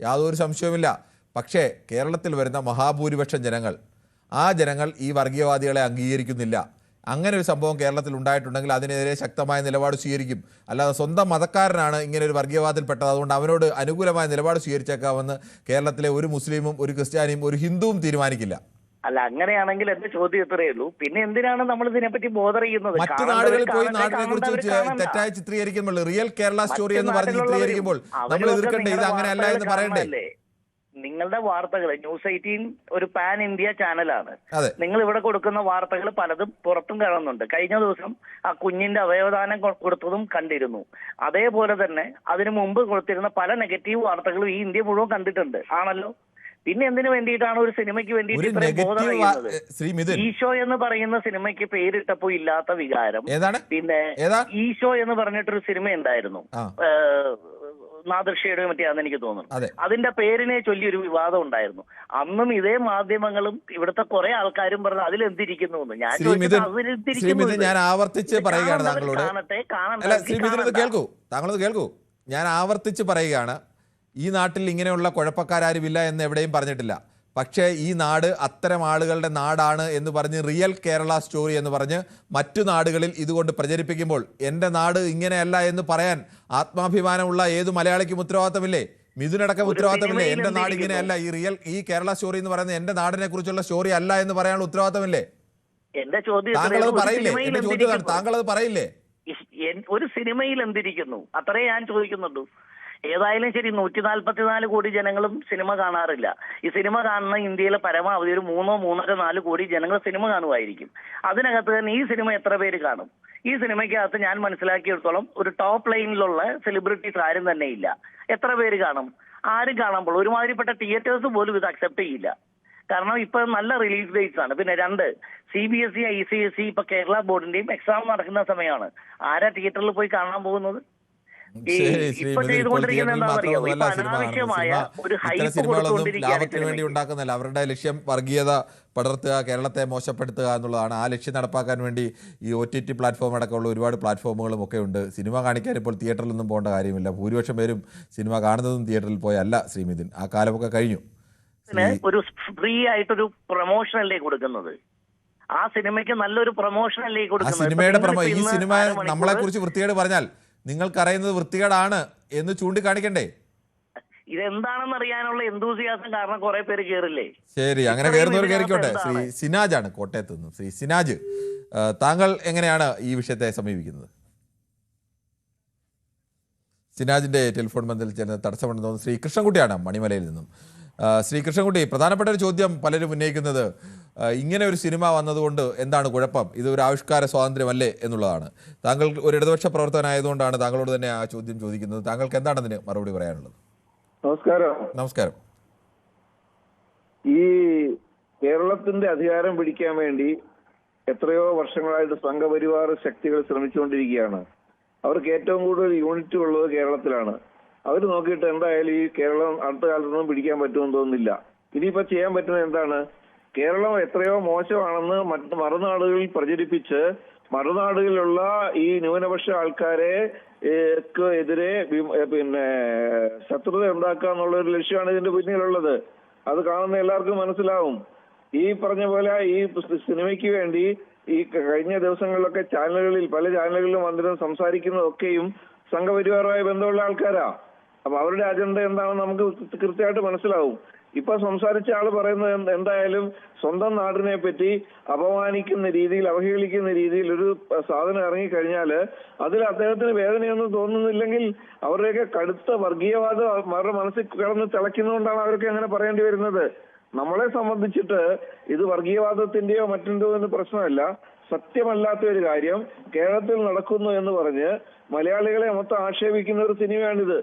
യാതൊരു സംശയവുമില്ല. പക്ഷേ കേരളത്തിൽ വരുന്ന മഹാഭൂരിപക്ഷം ജനങ്ങൾ ഈ വർഗീയവാദികളെ അംഗീകരിക്കുന്നില്ല. അങ്ങനെ ഒരു സംഭവം കേരളത്തിൽ ഉണ്ടായിട്ടുണ്ടെങ്കിൽ അതിനെതിരെ ശക്തമായ നിലപാട് സ്വീകരിക്കും. അല്ലാതെ സ്വന്തം മതക്കാരനാണ് ഇങ്ങനെ ഒരു വർഗീയവാദത്തിൽപ്പെട്ടത്, അതുകൊണ്ട് അവനോട് അനുകൂലമായ നിലപാട് സ്വീകരിച്ചേക്കാമെന്ന് കേരളത്തിലെ ഒരു മുസ്ലിമും ഒരു ക്രിസ്ത്യാനിയും ഒരു ഹിന്ദുവും തീരുമാനിക്കില്ല. അല്ല, അങ്ങനെയാണെങ്കിൽ എന്റെ ചോദ്യം ഇത്രയേ ഉള്ളൂ. പിന്നെ എന്തിനാണ് നമ്മൾ ഇതിനെപ്പറ്റി ബോധർ ചെയ്യുന്നത്? മറ്റു നാടുകളിൽ പോയി നാടിനെ കുറിച്ച് തെറ്റായി ചിത്രീകരിക്കുമ്പോൾ, റിയൽ കേരള സ്റ്റോറി എന്ന് പറഞ്ഞ് ചിത്രീകരിക്കുമ്പോൾ നമ്മൾ എതിർക്കണ്ടേ? ഇത് അങ്ങനെയല്ല എന്ന് പറയണ്ടേ? നിങ്ങളുടെ വാർത്തകൾ ന്യൂസ് 18 ഒരു പാൻ ഇന്ത്യ ചാനലാണ്. നിങ്ങൾ ഇവിടെ കൊടുക്കുന്ന വാർത്തകൾ പലതും പുറത്തും കാണുന്നുണ്ട്. കഴിഞ്ഞ ദിവസം ആ കുഞ്ഞിന്റെ അവയവദാനം കൊടുത്തതും കണ്ടിരുന്നു. അതേപോലെ തന്നെ അതിനു മുമ്പ് കൊടുത്തിരുന്ന പല നെഗറ്റീവ് വാർത്തകളും ഈ ഇന്ത്യ മുഴുവൻ കണ്ടിട്ടുണ്ട് ആണല്ലോ. പിന്നെ എന്തിനു വേണ്ടിയിട്ടാണ് ഒരു സിനിമയ്ക്ക് വേണ്ടിയിട്ട് ഇത്രയും ബോധം ചെയ്യുന്നത്? ഈശോ എന്ന് പറയുന്ന സിനിമയ്ക്ക് പേരിട്ടപ്പോ ഇല്ലാത്ത വികാരം. പിന്നെ ഈശോ എന്ന് പറഞ്ഞിട്ടൊരു സിനിമ ഉണ്ടായിരുന്നു, നാദൃശ്യയുടെ മറ്റേയാണെന്ന് എനിക്ക് തോന്നുന്നു. അതിന്റെ പേരിനെ ചൊല്ലി ഒരു വിവാദം ഉണ്ടായിരുന്നു. അന്നും ഇതേ മാധ്യമങ്ങളും ഇവിടുത്തെ കുറെ ആൾക്കാരും പറഞ്ഞു അതിലെന്തിരിക്കുന്നു എന്ന്. ഞാൻ ആവർത്തിച്ച് പറയുകയാണ് താങ്കളോട്. താങ്കളത് കേൾക്കൂ. ഞാൻ ആവർത്തിച്ച് പറയുകയാണ്, ഈ നാട്ടിൽ ഇങ്ങനെയുള്ള കുഴപ്പക്കാരും ഇല്ല എന്ന് എവിടെയും പറഞ്ഞിട്ടില്ല. പക്ഷേ ഈ നാട് അത്തരം ആളുകളുടെ നാടാണ് എന്ന് പറഞ്ഞ് റിയൽ കേരള സ്റ്റോറി എന്ന് പറഞ്ഞ് മറ്റു നാടുകളിൽ ഇതുകൊണ്ട് പ്രചരിപ്പിക്കുമ്പോൾ എൻ്റെ നാട് ഇങ്ങനെയല്ല എന്ന് പറയാൻ ആത്മാഭിമാനമുള്ള ഏത് മലയാളിക്കും ഉത്തരവാദിത്തമില്ലേ? മിഥുനടക്കം ഉത്തരവാദിത്തമില്ലേ? എൻ്റെ നാട് ഇങ്ങനെയല്ല, ഈ കേരള സ്റ്റോറി എന്ന് പറയുന്നത് എൻ്റെ നാടിനെ കുറിച്ചുള്ള സ്റ്റോറി അല്ല എന്ന് പറയാനുള്ള ഉത്തരവാദിത്തമില്ലേ? താങ്കളത് പറയില്ലേ? എന്റെ ചോദ്യം താങ്കളത് പറയില്ലേ? ഒരു സിനിമയിൽ എന്തിരിക്കുന്നു അത്രേ ഞാൻ ചോദിക്കുന്നുള്ളൂ. ഏതായാലും ശരി, 144 കോടി ജനങ്ങളും സിനിമ കാണാറില്ല. ഈ സിനിമ കാണുന്ന ഇന്ത്യയിലെ പരമാവധി ഒരു 3-4 കോടി ജനങ്ങൾ സിനിമ കാണുമായിരിക്കും. അതിനകത്ത് തന്നെ ഈ സിനിമ എത്ര പേര് കാണും? ഈ സിനിമയ്ക്കകത്ത് ഞാൻ മനസ്സിലാക്കിയെടുത്തോളം ഒരു ടോപ്പ് ലൈനിലുള്ള സെലിബ്രിറ്റീസ് ആരും തന്നെ ഇല്ല. എത്ര പേര് കാണും? ആരും കാണുമ്പോൾ ഒരുമാതിരിപ്പെട്ട തിയേറ്റേഴ്സ് പോലും ഇത് അക്സെപ്റ്റ് ചെയ്യില്ല. കാരണം ഇപ്പൊ നല്ല റിലീസ് ഡേറ്റ്സ് ആണ്. പിന്നെ 2 CBSE ICSE ഇപ്പൊ കേരള ബോർഡിന്റെയും എക്സാം നടക്കുന്ന സമയമാണ്. ആരാ തിയേറ്ററിൽ പോയി കാണാൻ പോകുന്നത്? ലാഭത്തിന് വേണ്ടി ഉണ്ടാക്കുന്നല്ല. അവരുടെ ലക്ഷ്യം വർഗീയത പടർത്തുക, കേരളത്തെ മോശപ്പെടുത്തുക എന്നുള്ളതാണ്. ആ ലക്ഷ്യം നടപ്പാക്കാൻ വേണ്ടി ഈ OTT പ്ലാറ്റ്ഫോം അടക്കമുള്ള ഒരുപാട് പ്ലാറ്റ്ഫോമുകളും ഒക്കെ ഉണ്ട്. സിനിമ കാണിക്കാൻ ഇപ്പോൾ തിയേറ്ററിലൊന്നും പോകേണ്ട കാര്യമില്ല. ഭൂരിപക്ഷം പേരും സിനിമ കാണുന്നതും തിയേറ്ററിൽ പോയല്ല ശ്രീമിഥുൻ. ആ കാലമൊക്കെ കഴിഞ്ഞു. ഒരു ഫ്രീ ആയിട്ടൊരു പ്രൊമോഷനല്ലേ കൊടുക്കുന്നത്? ആ സിനിമയ്ക്ക് നല്ലൊരു പ്രൊമോഷനല്ലേ കൊടുക്കുന്നത്? ഈ സിനിമ നമ്മളെ കുറിച്ച് വൃത്തികേട് പറഞ്ഞാൽ നിങ്ങൾക്കറിയുന്നത് വൃത്തികേടാണ് എന്ന് ചൂണ്ടിക്കാണിക്കണ്ടേ? ഇതെന്താണെന്ന് അറിയാനുള്ള എന്തൂസിയാസം കാരണം കുറെ പേര് കേറില്ലേ? ശരി, അങ്ങനെ കയറുന്നവർ കയറിക്കോട്ടെ. ശ്രീ സിനാജ് ആണ് കോട്ടയത്ത് നിന്ന്. ശ്രീ സിനാജ്, താങ്കൾ എങ്ങനെയാണ് ഈ വിഷയത്തെ സമീപിക്കുന്നത്? സിനാജിന്റെ ടെലിഫോൺ ബന്ധത്തിൽ ചേർന്ന് തടസ്സമുണ്ടെന്ന് തോന്നുന്നു. ശ്രീ കൃഷ്ണൻകുട്ടിയാണ് മണിമലയിൽ നിന്നും. ശ്രീ കൃഷ്ണൻകുട്ടി, പ്രധാനപ്പെട്ട ഒരു ചോദ്യം പലരും ഉന്നയിക്കുന്നത് ഇങ്ങനെ ഒരു സിനിമ വന്നതുകൊണ്ട് എന്താണ് കുഴപ്പം, ഇത് ഒരു ആവിഷ്കാര സ്വാതന്ത്ര്യമല്ലേ എന്നുള്ളതാണ്. താങ്കൾ ഒരു ഇടതുപക്ഷ പ്രവർത്തകനായതുകൊണ്ടാണ് താങ്കളോട് തന്നെ ആ ചോദ്യം ചോദിക്കുന്നത്. താങ്കൾക്ക് എന്താണ് അതിന് മറുപടി പറയാനുള്ളത്? നമസ്കാരം. ഈ കേരളത്തിന്റെ അധികാരം പിടിക്കാൻ വേണ്ടി എത്രയോ വർഷങ്ങളായിട്ട് സംഘപരിവാർ ശക്തികൾ ശ്രമിച്ചുകൊണ്ടിരിക്കുകയാണ്. അവർക്ക് ഏറ്റവും കൂടുതൽ യൂണിറ്റ് ഉള്ളത് കേരളത്തിലാണ്. അവർ നോക്കിയിട്ട് എന്തായാലും ഈ കേരളം അടുത്ത കാലത്തൊന്നും പിടിക്കാൻ പറ്റുമെന്ന് തോന്നുന്നില്ല. ഇനിയിപ്പോ ചെയ്യാൻ പറ്റുന്നത് എന്താണ്? കേരളം എത്രയോ മോശമാണെന്ന് മറ്റ് മറുനാടുകളിൽ പ്രചരിപ്പിച്ച് മറുനാടുകളിലുള്ള ഈ ന്യൂനപക്ഷ ആൾക്കാരെ എതിരെ ശത്രുത ഉണ്ടാക്കുക എന്നുള്ള ഒരു ലക്ഷ്യമാണ് ഇതിന്റെ പിന്നിലുള്ളത്. അത് കാണുന്ന എല്ലാവർക്കും മനസ്സിലാവും. ഈ പറഞ്ഞ പോലെ ഈ സിനിമയ്ക്ക് വേണ്ടി ഈ കഴിഞ്ഞ ദിവസങ്ങളിലൊക്കെ പല ചാനലുകളിലും വന്നിരുന്ന് സംസാരിക്കുന്നതൊക്കെയും സംഘപരിവാറുമായി ബന്ധമുള്ള ആൾക്കാരാ. അപ്പൊ അവരുടെ അജണ്ട എന്താണെന്ന് നമുക്ക് കൃത്യമായിട്ട് മനസ്സിലാവും. ഇപ്പൊ സംസാരിച്ച ആള് പറയുന്നത് എന്തായാലും സ്വന്തം നാടിനെ പറ്റി അപമാനിക്കുന്ന രീതിയിൽ, അവഹേളിക്കുന്ന രീതിയിൽ ഒരു സാധനം ഇറങ്ങിക്കഴിഞ്ഞാല് അതിൽ അദ്ദേഹത്തിന് വേദനയൊന്നും തോന്നുന്നില്ലെങ്കിൽ അവരുടെയൊക്കെ കടുത്ത വർഗീയവാദം അവരുടെ മനസ്സിൽ കിടന്ന് തിളയ്ക്കുന്നതുകൊണ്ടാണ് അവരൊക്കെ അങ്ങനെ പറയേണ്ടി വരുന്നത്. നമ്മളെ സംബന്ധിച്ചിട്ട് ഇത് വർഗീയവാദത്തിന്റെയോ മറ്റെന്തോ പ്രശ്നമല്ല. സത്യമല്ലാത്ത ഒരു കാര്യം കേരളത്തിൽ നടക്കുന്നു എന്ന് പറഞ്ഞ് മലയാളികളെ മൊത്തം ആക്ഷേപിക്കുന്ന ഒരു സിനിമയാണിത്.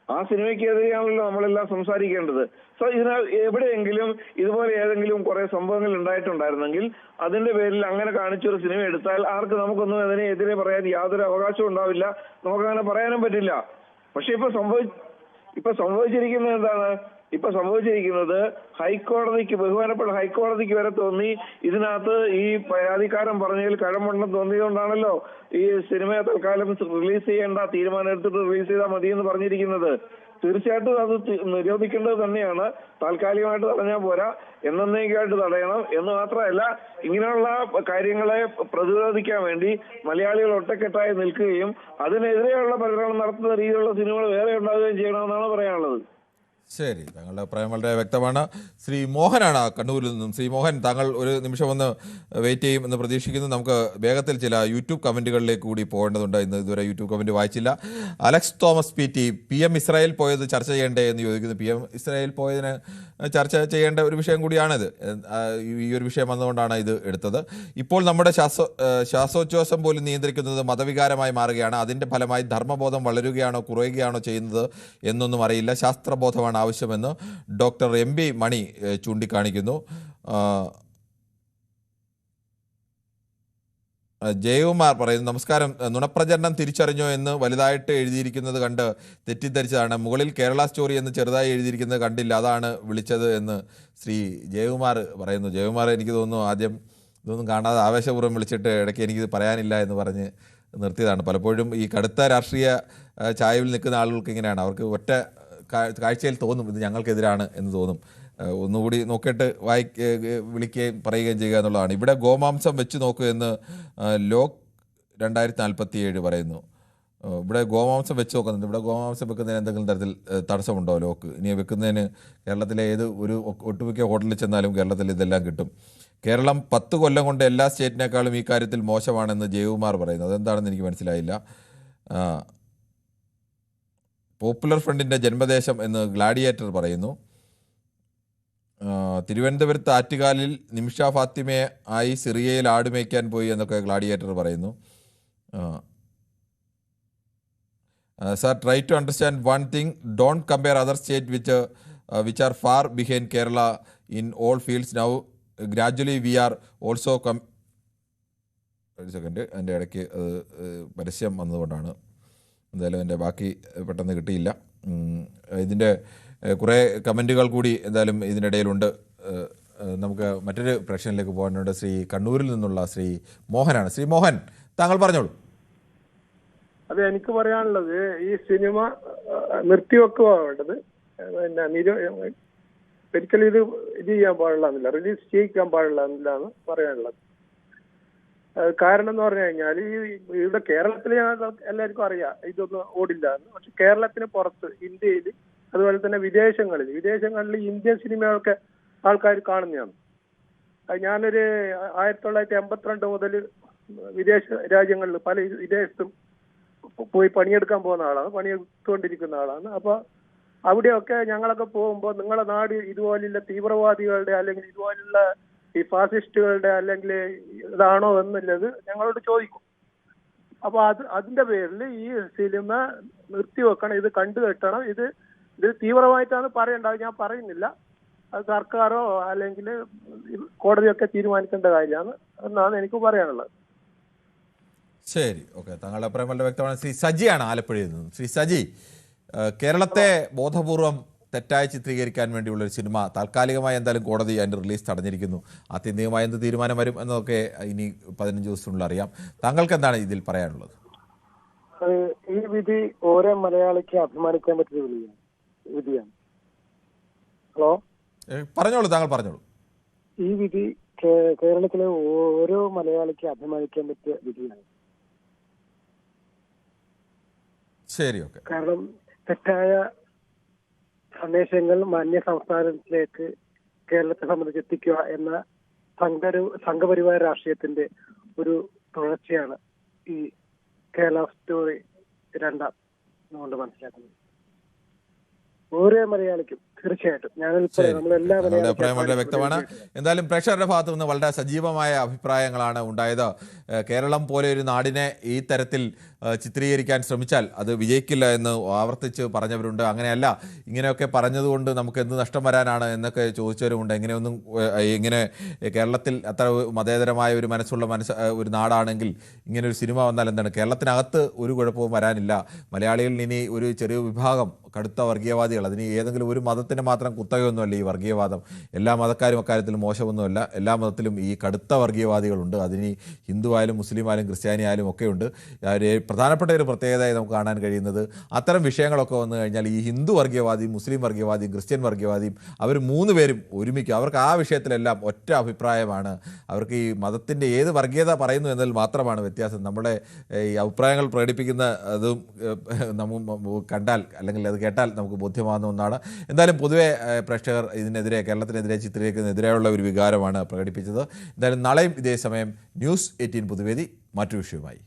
ആ സിനിമയ്ക്കെതിരെയാണല്ലോ നമ്മളെല്ലാം സംസാരിക്കേണ്ടത്. സോ ഇതിനാൽ എവിടെയെങ്കിലും ഇതുപോലെ ഏതെങ്കിലും കുറെ സംഭവങ്ങൾ ഉണ്ടായിട്ടുണ്ടായിരുന്നെങ്കിൽ അതിന്റെ പേരിൽ അങ്ങനെ കാണിച്ചൊരു സിനിമ എടുത്താൽ നമുക്കൊന്നും അതിനെതിരെ പറയാൻ യാതൊരു അവകാശവും ഉണ്ടാവില്ല. നമുക്കങ്ങനെ പറയാനും പറ്റില്ല. പക്ഷെ ഇപ്പൊ സംഭവിച്ചിരിക്കുന്നത് എന്താണ്? ഇപ്പൊ സംഭവിച്ചിരിക്കുന്നത് ബഹുമാനപ്പെട്ട ഹൈക്കോടതിക്ക് വരെ തോന്നി ഇതിനകത്ത് ഈ പരാതിക്കാരൻ പറഞ്ഞതിൽ കഴമ്പുണ്ടെന്ന് തോന്നിയതുകൊണ്ടാണല്ലോ ഈ സിനിമ തൽക്കാലം റിലീസ് ചെയ്യേണ്ട, തീരുമാനം എടുത്തിട്ട് റിലീസ് ചെയ്താൽ മതി എന്ന് പറഞ്ഞിരിക്കുന്നത്. തീർച്ചയായിട്ടും അത് നിരോധിക്കേണ്ടത് തന്നെയാണ്. താൽക്കാലികമായിട്ട് തടഞ്ഞാൽ പോരാ, എന്നേക്കുമായിട്ട് തടയണം. എന്ന് മാത്രമല്ല, ഇങ്ങനെയുള്ള കാര്യങ്ങളെ പ്രതിരോധിക്കാൻ വേണ്ടി മലയാളികൾ ഒറ്റക്കെട്ടായി നിൽക്കുകയും അതിനെതിരെയുള്ള പ്രചരണം നടത്തുന്ന രീതിയിലുള്ള സിനിമകൾ വേറെ ഉണ്ടാവുകയും ചെയ്യണമെന്നാണ് പറയാനുള്ളത്. ശരി, താങ്കളുടെ അഭിപ്രായം വളരെ വ്യക്തമാണ്. ശ്രീ മോഹനാണ് കണ്ണൂരിൽ നിന്നും. ശ്രീ മോഹൻ, താങ്കൾ ഒരു നിമിഷം ഒന്ന് വെയിറ്റ് ചെയ്യും എന്ന് പ്രതീക്ഷിക്കുന്നു. നമുക്ക് വേഗത്തിൽ ചില യൂട്യൂബ് കമൻറ്റുകളിലേക്ക് കൂടി പോകേണ്ടതുണ്ട്. ഇന്ന് ഇതുവരെ യൂട്യൂബ് കമൻറ്റ് വായിച്ചില്ല. Alex Thomas PT, PM Israel പോയത് ചർച്ച ചെയ്യേണ്ടേ എന്ന് ചോദിക്കുന്നു. PM ഇസ്രായേൽ പോയതിന് ചർച്ച ചെയ്യേണ്ട ഒരു വിഷയം കൂടിയാണിത്. ഈ ഒരു വിഷയം വന്നുകൊണ്ടാണ് ഇത് എടുത്തത്. ഇപ്പോൾ നമ്മുടെ ശ്വാസോച്ഛ്വാസം പോലും നിയന്ത്രിക്കുന്നത് മതവികാരമായി മാറുകയാണ്. അതിൻ്റെ ഫലമായി ധർമ്മബോധം വളരുകയാണോ കുറയുകയാണോ ചെയ്യുന്നത് എന്നൊന്നും അറിയില്ല. ശാസ്ത്രബോധമാണ് ആവശ്യമെന്ന് ഡോക്ടർ MB മണി ചൂണ്ടിക്കാണിക്കുന്നു. ജയകുമാർ പറയുന്നു, നമസ്കാരം. നുണപ്രചരണം തിരിച്ചറിഞ്ഞോ എന്ന് വലുതായിട്ട് എഴുതിയിരിക്കുന്നത് കണ്ട് തെറ്റിദ്ധരിച്ചതാണ്. മുകളിൽ കേരള സ്റ്റോറി എന്ന് ചെറുതായി എഴുതിയിരിക്കുന്നത് കണ്ടില്ല, അതാണ് വിളിച്ചത് എന്ന് ശ്രീ ജയകുമാർ പറയുന്നു. ജയകുമാർ, എനിക്ക് തോന്നുന്നു ആദ്യം ഇതൊന്നും കാണാതെ ആവേശപൂർവ്വം വിളിച്ചിട്ട് ഇടയ്ക്ക് എനിക്കിത് പറയാനില്ല എന്ന് പറഞ്ഞ് നിർത്തിയതാണ്. പലപ്പോഴും ഈ കടുത്ത രാഷ്ട്രീയ ചായവിൽ നിൽക്കുന്ന ആളുകൾക്ക് ഇങ്ങനെയാണ്. അവർക്ക് ഒറ്റ കാഴ്ചയിൽ തോന്നും ഇത് ഞങ്ങൾക്കെതിരാണ് എന്ന് തോന്നും. ഒന്നുകൂടി നോക്കിയിട്ട് വിളിക്കുകയും പറയുകയും ചെയ്യുക എന്നുള്ളതാണ്. ഇവിടെ ഗോമാംസം വെച്ച് നോക്കൂ എന്ന് ലോക് 2047 പറയുന്നു. ഇവിടെ ഗോമാംസം വെച്ച് നോക്കുന്നുണ്ട്. ഇവിടെ ഗോമാംസം വെക്കുന്നതിന് എന്തെങ്കിലും തരത്തിൽ തടസ്സമുണ്ടോ ലോക്ക്? ഇനി വെക്കുന്നതിന് കേരളത്തിലെ ഒരു ഒട്ടുമിക്ക ഹോട്ടലിൽ ചെന്നാലും കേരളത്തിൽ ഇതെല്ലാം കിട്ടും. കേരളം 10 കൊല്ലം കൊണ്ട് എല്ലാ സ്റ്റേറ്റിനേക്കാളും ഈ കാര്യത്തിൽ മോശമാണെന്ന് ജയകുമാർ പറയുന്നു. അതെന്താണെന്ന് എനിക്ക് മനസ്സിലായില്ല. പോപ്പുലർ ഫ്രണ്ടിൻ്റെ ജന്മദേശം എന്ന് ഗ്ലാഡിയേറ്റർ പറയുന്നു. തിരുവനന്തപുരത്ത് ആറ്റുകാലിൽ നിമിഷ ഫാത്തിമയെ ആയി സിറിയയിൽ ആടുമേയ്ക്കാൻ പോയി എന്നൊക്കെ ഗ്ലാഡിയേറ്റർ പറയുന്നു. Sir, try to understand one thing, don't compare other state which are far behind Kerala in all fields now gradually we are also ഒരു സെക്കൻഡ്, എൻ്റെ ഇടയ്ക്ക് പരസ്യം വന്നതുകൊണ്ടാണ്. എന്തായാലും എൻ്റെ ബാക്കി പെട്ടെന്ന് കിട്ടിയില്ല. ഇതിൻ്റെ കുറേ കമൻറ്റുകൾ കൂടി എന്തായാലും ഇതിനിടയിലുണ്ട്. നമുക്ക് മറ്റൊരു പ്രശ്നത്തിലേക്ക് പോകാനുണ്ട്. ശ്രീ കണ്ണൂരിൽ നിന്നുള്ള ശ്രീ മോഹനാണ്. ശ്രീ മോഹൻ, താങ്കൾ പറഞ്ഞോളൂ. അതെ, എനിക്ക് പറയാനുള്ളത് ഈ സിനിമ നിർത്തിവെക്കുക വേണ്ടത്. പിന്നെ ഒരിക്കലും ഇത് ചെയ്യാൻ പാടില്ല എന്നില്ല, റിലീസ് ചെയ്യിക്കാൻ പാടില്ല എന്നില്ലാണ് പറയാനുള്ളത്. കാരണം എന്ന് പറഞ്ഞു കഴിഞ്ഞാൽ ഇവിടെ കേരളത്തിൽ എല്ലാവർക്കും അറിയാം ഇതൊന്നും ഓടില്ല എന്ന്. പക്ഷെ കേരളത്തിന് പുറത്ത് ഇന്ത്യയിൽ അതുപോലെ തന്നെ വിദേശങ്ങളിൽ ഇന്ത്യൻ സിനിമകളൊക്കെ ആൾക്കാർ കാണുന്നതാണ്. ഞാനൊരു 1982 മുതൽ വിദേശ രാജ്യങ്ങളിൽ പല വിദേശത്തും പോയി പണിയെടുക്കാൻ പോകുന്ന ആളാണ്, പണിയെടുത്തുകൊണ്ടിരിക്കുന്ന ആളാണ്. അപ്പൊ അവിടെയൊക്കെ ഞങ്ങളൊക്കെ പോകുമ്പോൾ നിങ്ങളുടെ നാട് ഇതുപോലുള്ള തീവ്രവാദികളുടെ അല്ലെങ്കിൽ ഇതുപോലുള്ള ഈ ഫാസിസ്റ്റുകളുടെ അല്ലെങ്കിൽ ഇതാണോ എന്നുള്ളത് ഞങ്ങളോട് ചോദിക്കും. അപ്പൊ അതിന്റെ പേരിൽ ഈ സിനിമ നിർത്തിവെക്കണം, ഇത് കണ്ടുകെട്ടണം, ഇത് തീവ്രമായിട്ടാണ് പറയേണ്ടത്. ഞാൻ പറയുന്നില്ല, അത് സർക്കാരോ അല്ലെങ്കിൽ കോടതിയൊക്കെ തീരുമാനിക്കേണ്ട കാര്യമാണ് എന്നാണ് എനിക്ക് പറയാനുള്ളത്. ശരി, ഓക്കെ, താങ്കളുടെ അഭിപ്രായം വളരെ വ്യക്തമാണ്. ശ്രീ സജിയാണ് ആലപ്പുഴയിൽ നിന്നും. ശ്രീ സജി, കേരളത്തെ ബോധപൂർവം തെറ്റായി ചിത്രീകരിക്കാൻ വേണ്ടിയുള്ള ഒരു സിനിമ താൽക്കാലികമായി എന്തായാലും കോടതി അതിൻ്റെ റിലീസ് തടഞ്ഞിരിക്കുന്നു. ആത്യന്തികമായി എന്ത് തീരുമാനം വരും എന്നതൊക്കെ ഇനി 15 ദിവസത്തിനുള്ളിൽ അറിയാം. താങ്കൾക്ക് എന്താണ് ഇതിൽ പറയാനുള്ളത്? ഈ വിധി ഓരോ മലയാളിക്ക് അഭിമാനിക്കാൻ പറ്റിയ വിധിയാണ്. ഹലോ, പറഞ്ഞോളൂ, താങ്കൾ പറഞ്ഞോളൂ. ഈ വിധി കേരളത്തിലെ ഓരോ മലയാളിക്ക് അഭിമാനിക്കാൻ പറ്റിയ വിധിയാണ്. ശരി, ഓക്കെ. കാരണം തെറ്റായ സന്ദേശങ്ങൾ മാന്യ സംസ്ഥാനത്തിലേക്ക് കേരളത്തെ സംബന്ധിച്ച് എത്തിക്കുക എന്ന സംഘപരിവാര രാഷ്ട്രീയത്തിന്റെ ഒരു തുടർച്ചയാണ് ഈ കേരള സ്റ്റോറി 2 കൊണ്ട് മനസ്സിലാക്കുന്നത്. ഓരോ മലയാളിക്കും തീർച്ചയായിട്ടും അഭിപ്രായം വളരെ വ്യക്തമാണ്. എന്തായാലും പ്രേക്ഷകരുടെ ഭാഗത്തു നിന്ന് വളരെ സജീവമായ അഭിപ്രായങ്ങളാണ് ഉണ്ടായത്. കേരളം പോലെ ഒരു നാടിനെ ഈ തരത്തിൽ ചിത്രീകരിക്കാൻ ശ്രമിച്ചാൽ അത് വിജയിക്കില്ല എന്ന് ആവർത്തിച്ച് പറഞ്ഞവരുണ്ട്. അങ്ങനെയല്ല, ഇങ്ങനെയൊക്കെ പറഞ്ഞതുകൊണ്ട് നമുക്ക് എന്ത് നഷ്ടം വരാനാണ് എന്നൊക്കെ ചോദിച്ചവരുമുണ്ട്. ഇങ്ങനെ കേരളത്തിൽ അത്ര മതേതരമായ ഒരു ഒരു നാടാണെങ്കിൽ ഇങ്ങനെ ഒരു സിനിമ വന്നാൽ എന്താണ്? കേരളത്തിനകത്ത് ഒരു കുഴപ്പവും വരാനില്ല. മലയാളികളിൽ ഇനി ഒരു ചെറിയ വിഭാഗം കടുത്ത വർഗീയവാദികൾ, അതിന് ഏതെങ്കിലും ഒരു മതത്തിന് മാത്രം കുത്തകയൊന്നുമല്ല ഈ വർഗീയവാദം. എല്ലാ മതക്കാരും അക്കാര്യത്തിൽ മോശമൊന്നുമല്ല. എല്ലാ മതത്തിലും ഈ കടുത്ത വർഗീയവാദികളുണ്ട്. അതിന് ഹിന്ദു ആയാലും മുസ്ലിം ആയാലും ക്രിസ്ത്യാനി ആയാലും ഒക്കെയുണ്ട്. പ്രധാനപ്പെട്ട ഒരു പ്രത്യേകതയായി നമുക്ക് കാണാൻ കഴിയുന്നത് അത്തരം വിഷയങ്ങളൊക്കെ വന്നു കഴിഞ്ഞാൽ ഈ ഹിന്ദു വർഗീയവാദിയും മുസ്ലിം വർഗീയവാദിയും ക്രിസ്ത്യൻ വർഗീയവാദിയും അവർ 3 പേരും ഒരുമിക്കും. അവർക്ക് ആ വിഷയത്തിലെല്ലാം ഒറ്റ അഭിപ്രായമാണ്. അവർക്ക് ഈ മതത്തിൻ്റെ ഏത് വർഗീയത പറയുന്നു എന്നതിൽ മാത്രമാണ് വ്യത്യാസം. നമ്മുടെ ഈ അഭിപ്രായങ്ങൾ പ്രകടിപ്പിക്കുന്ന അതും നമുക്ക് കണ്ടാൽ അല്ലെങ്കിൽ അത് കേട്ടാൽ നമുക്ക് ബോധ്യമാകുന്ന ഒന്നാണ്. എന്തായാലും പൊതുവെ പ്രേക്ഷകർ ഇതിനെതിരെ, കേരളത്തിനെതിരെ ചിത്രീകരിക്കുന്നതിനെതിരെയുള്ള ഒരു വികാരമാണ് പ്രകടിപ്പിച്ചത്. എന്തായാലും നാളെയും ഇതേ സമയം ന്യൂസ് 18 പൊതുവേദി മറ്റൊരു വിഷയവുമായി.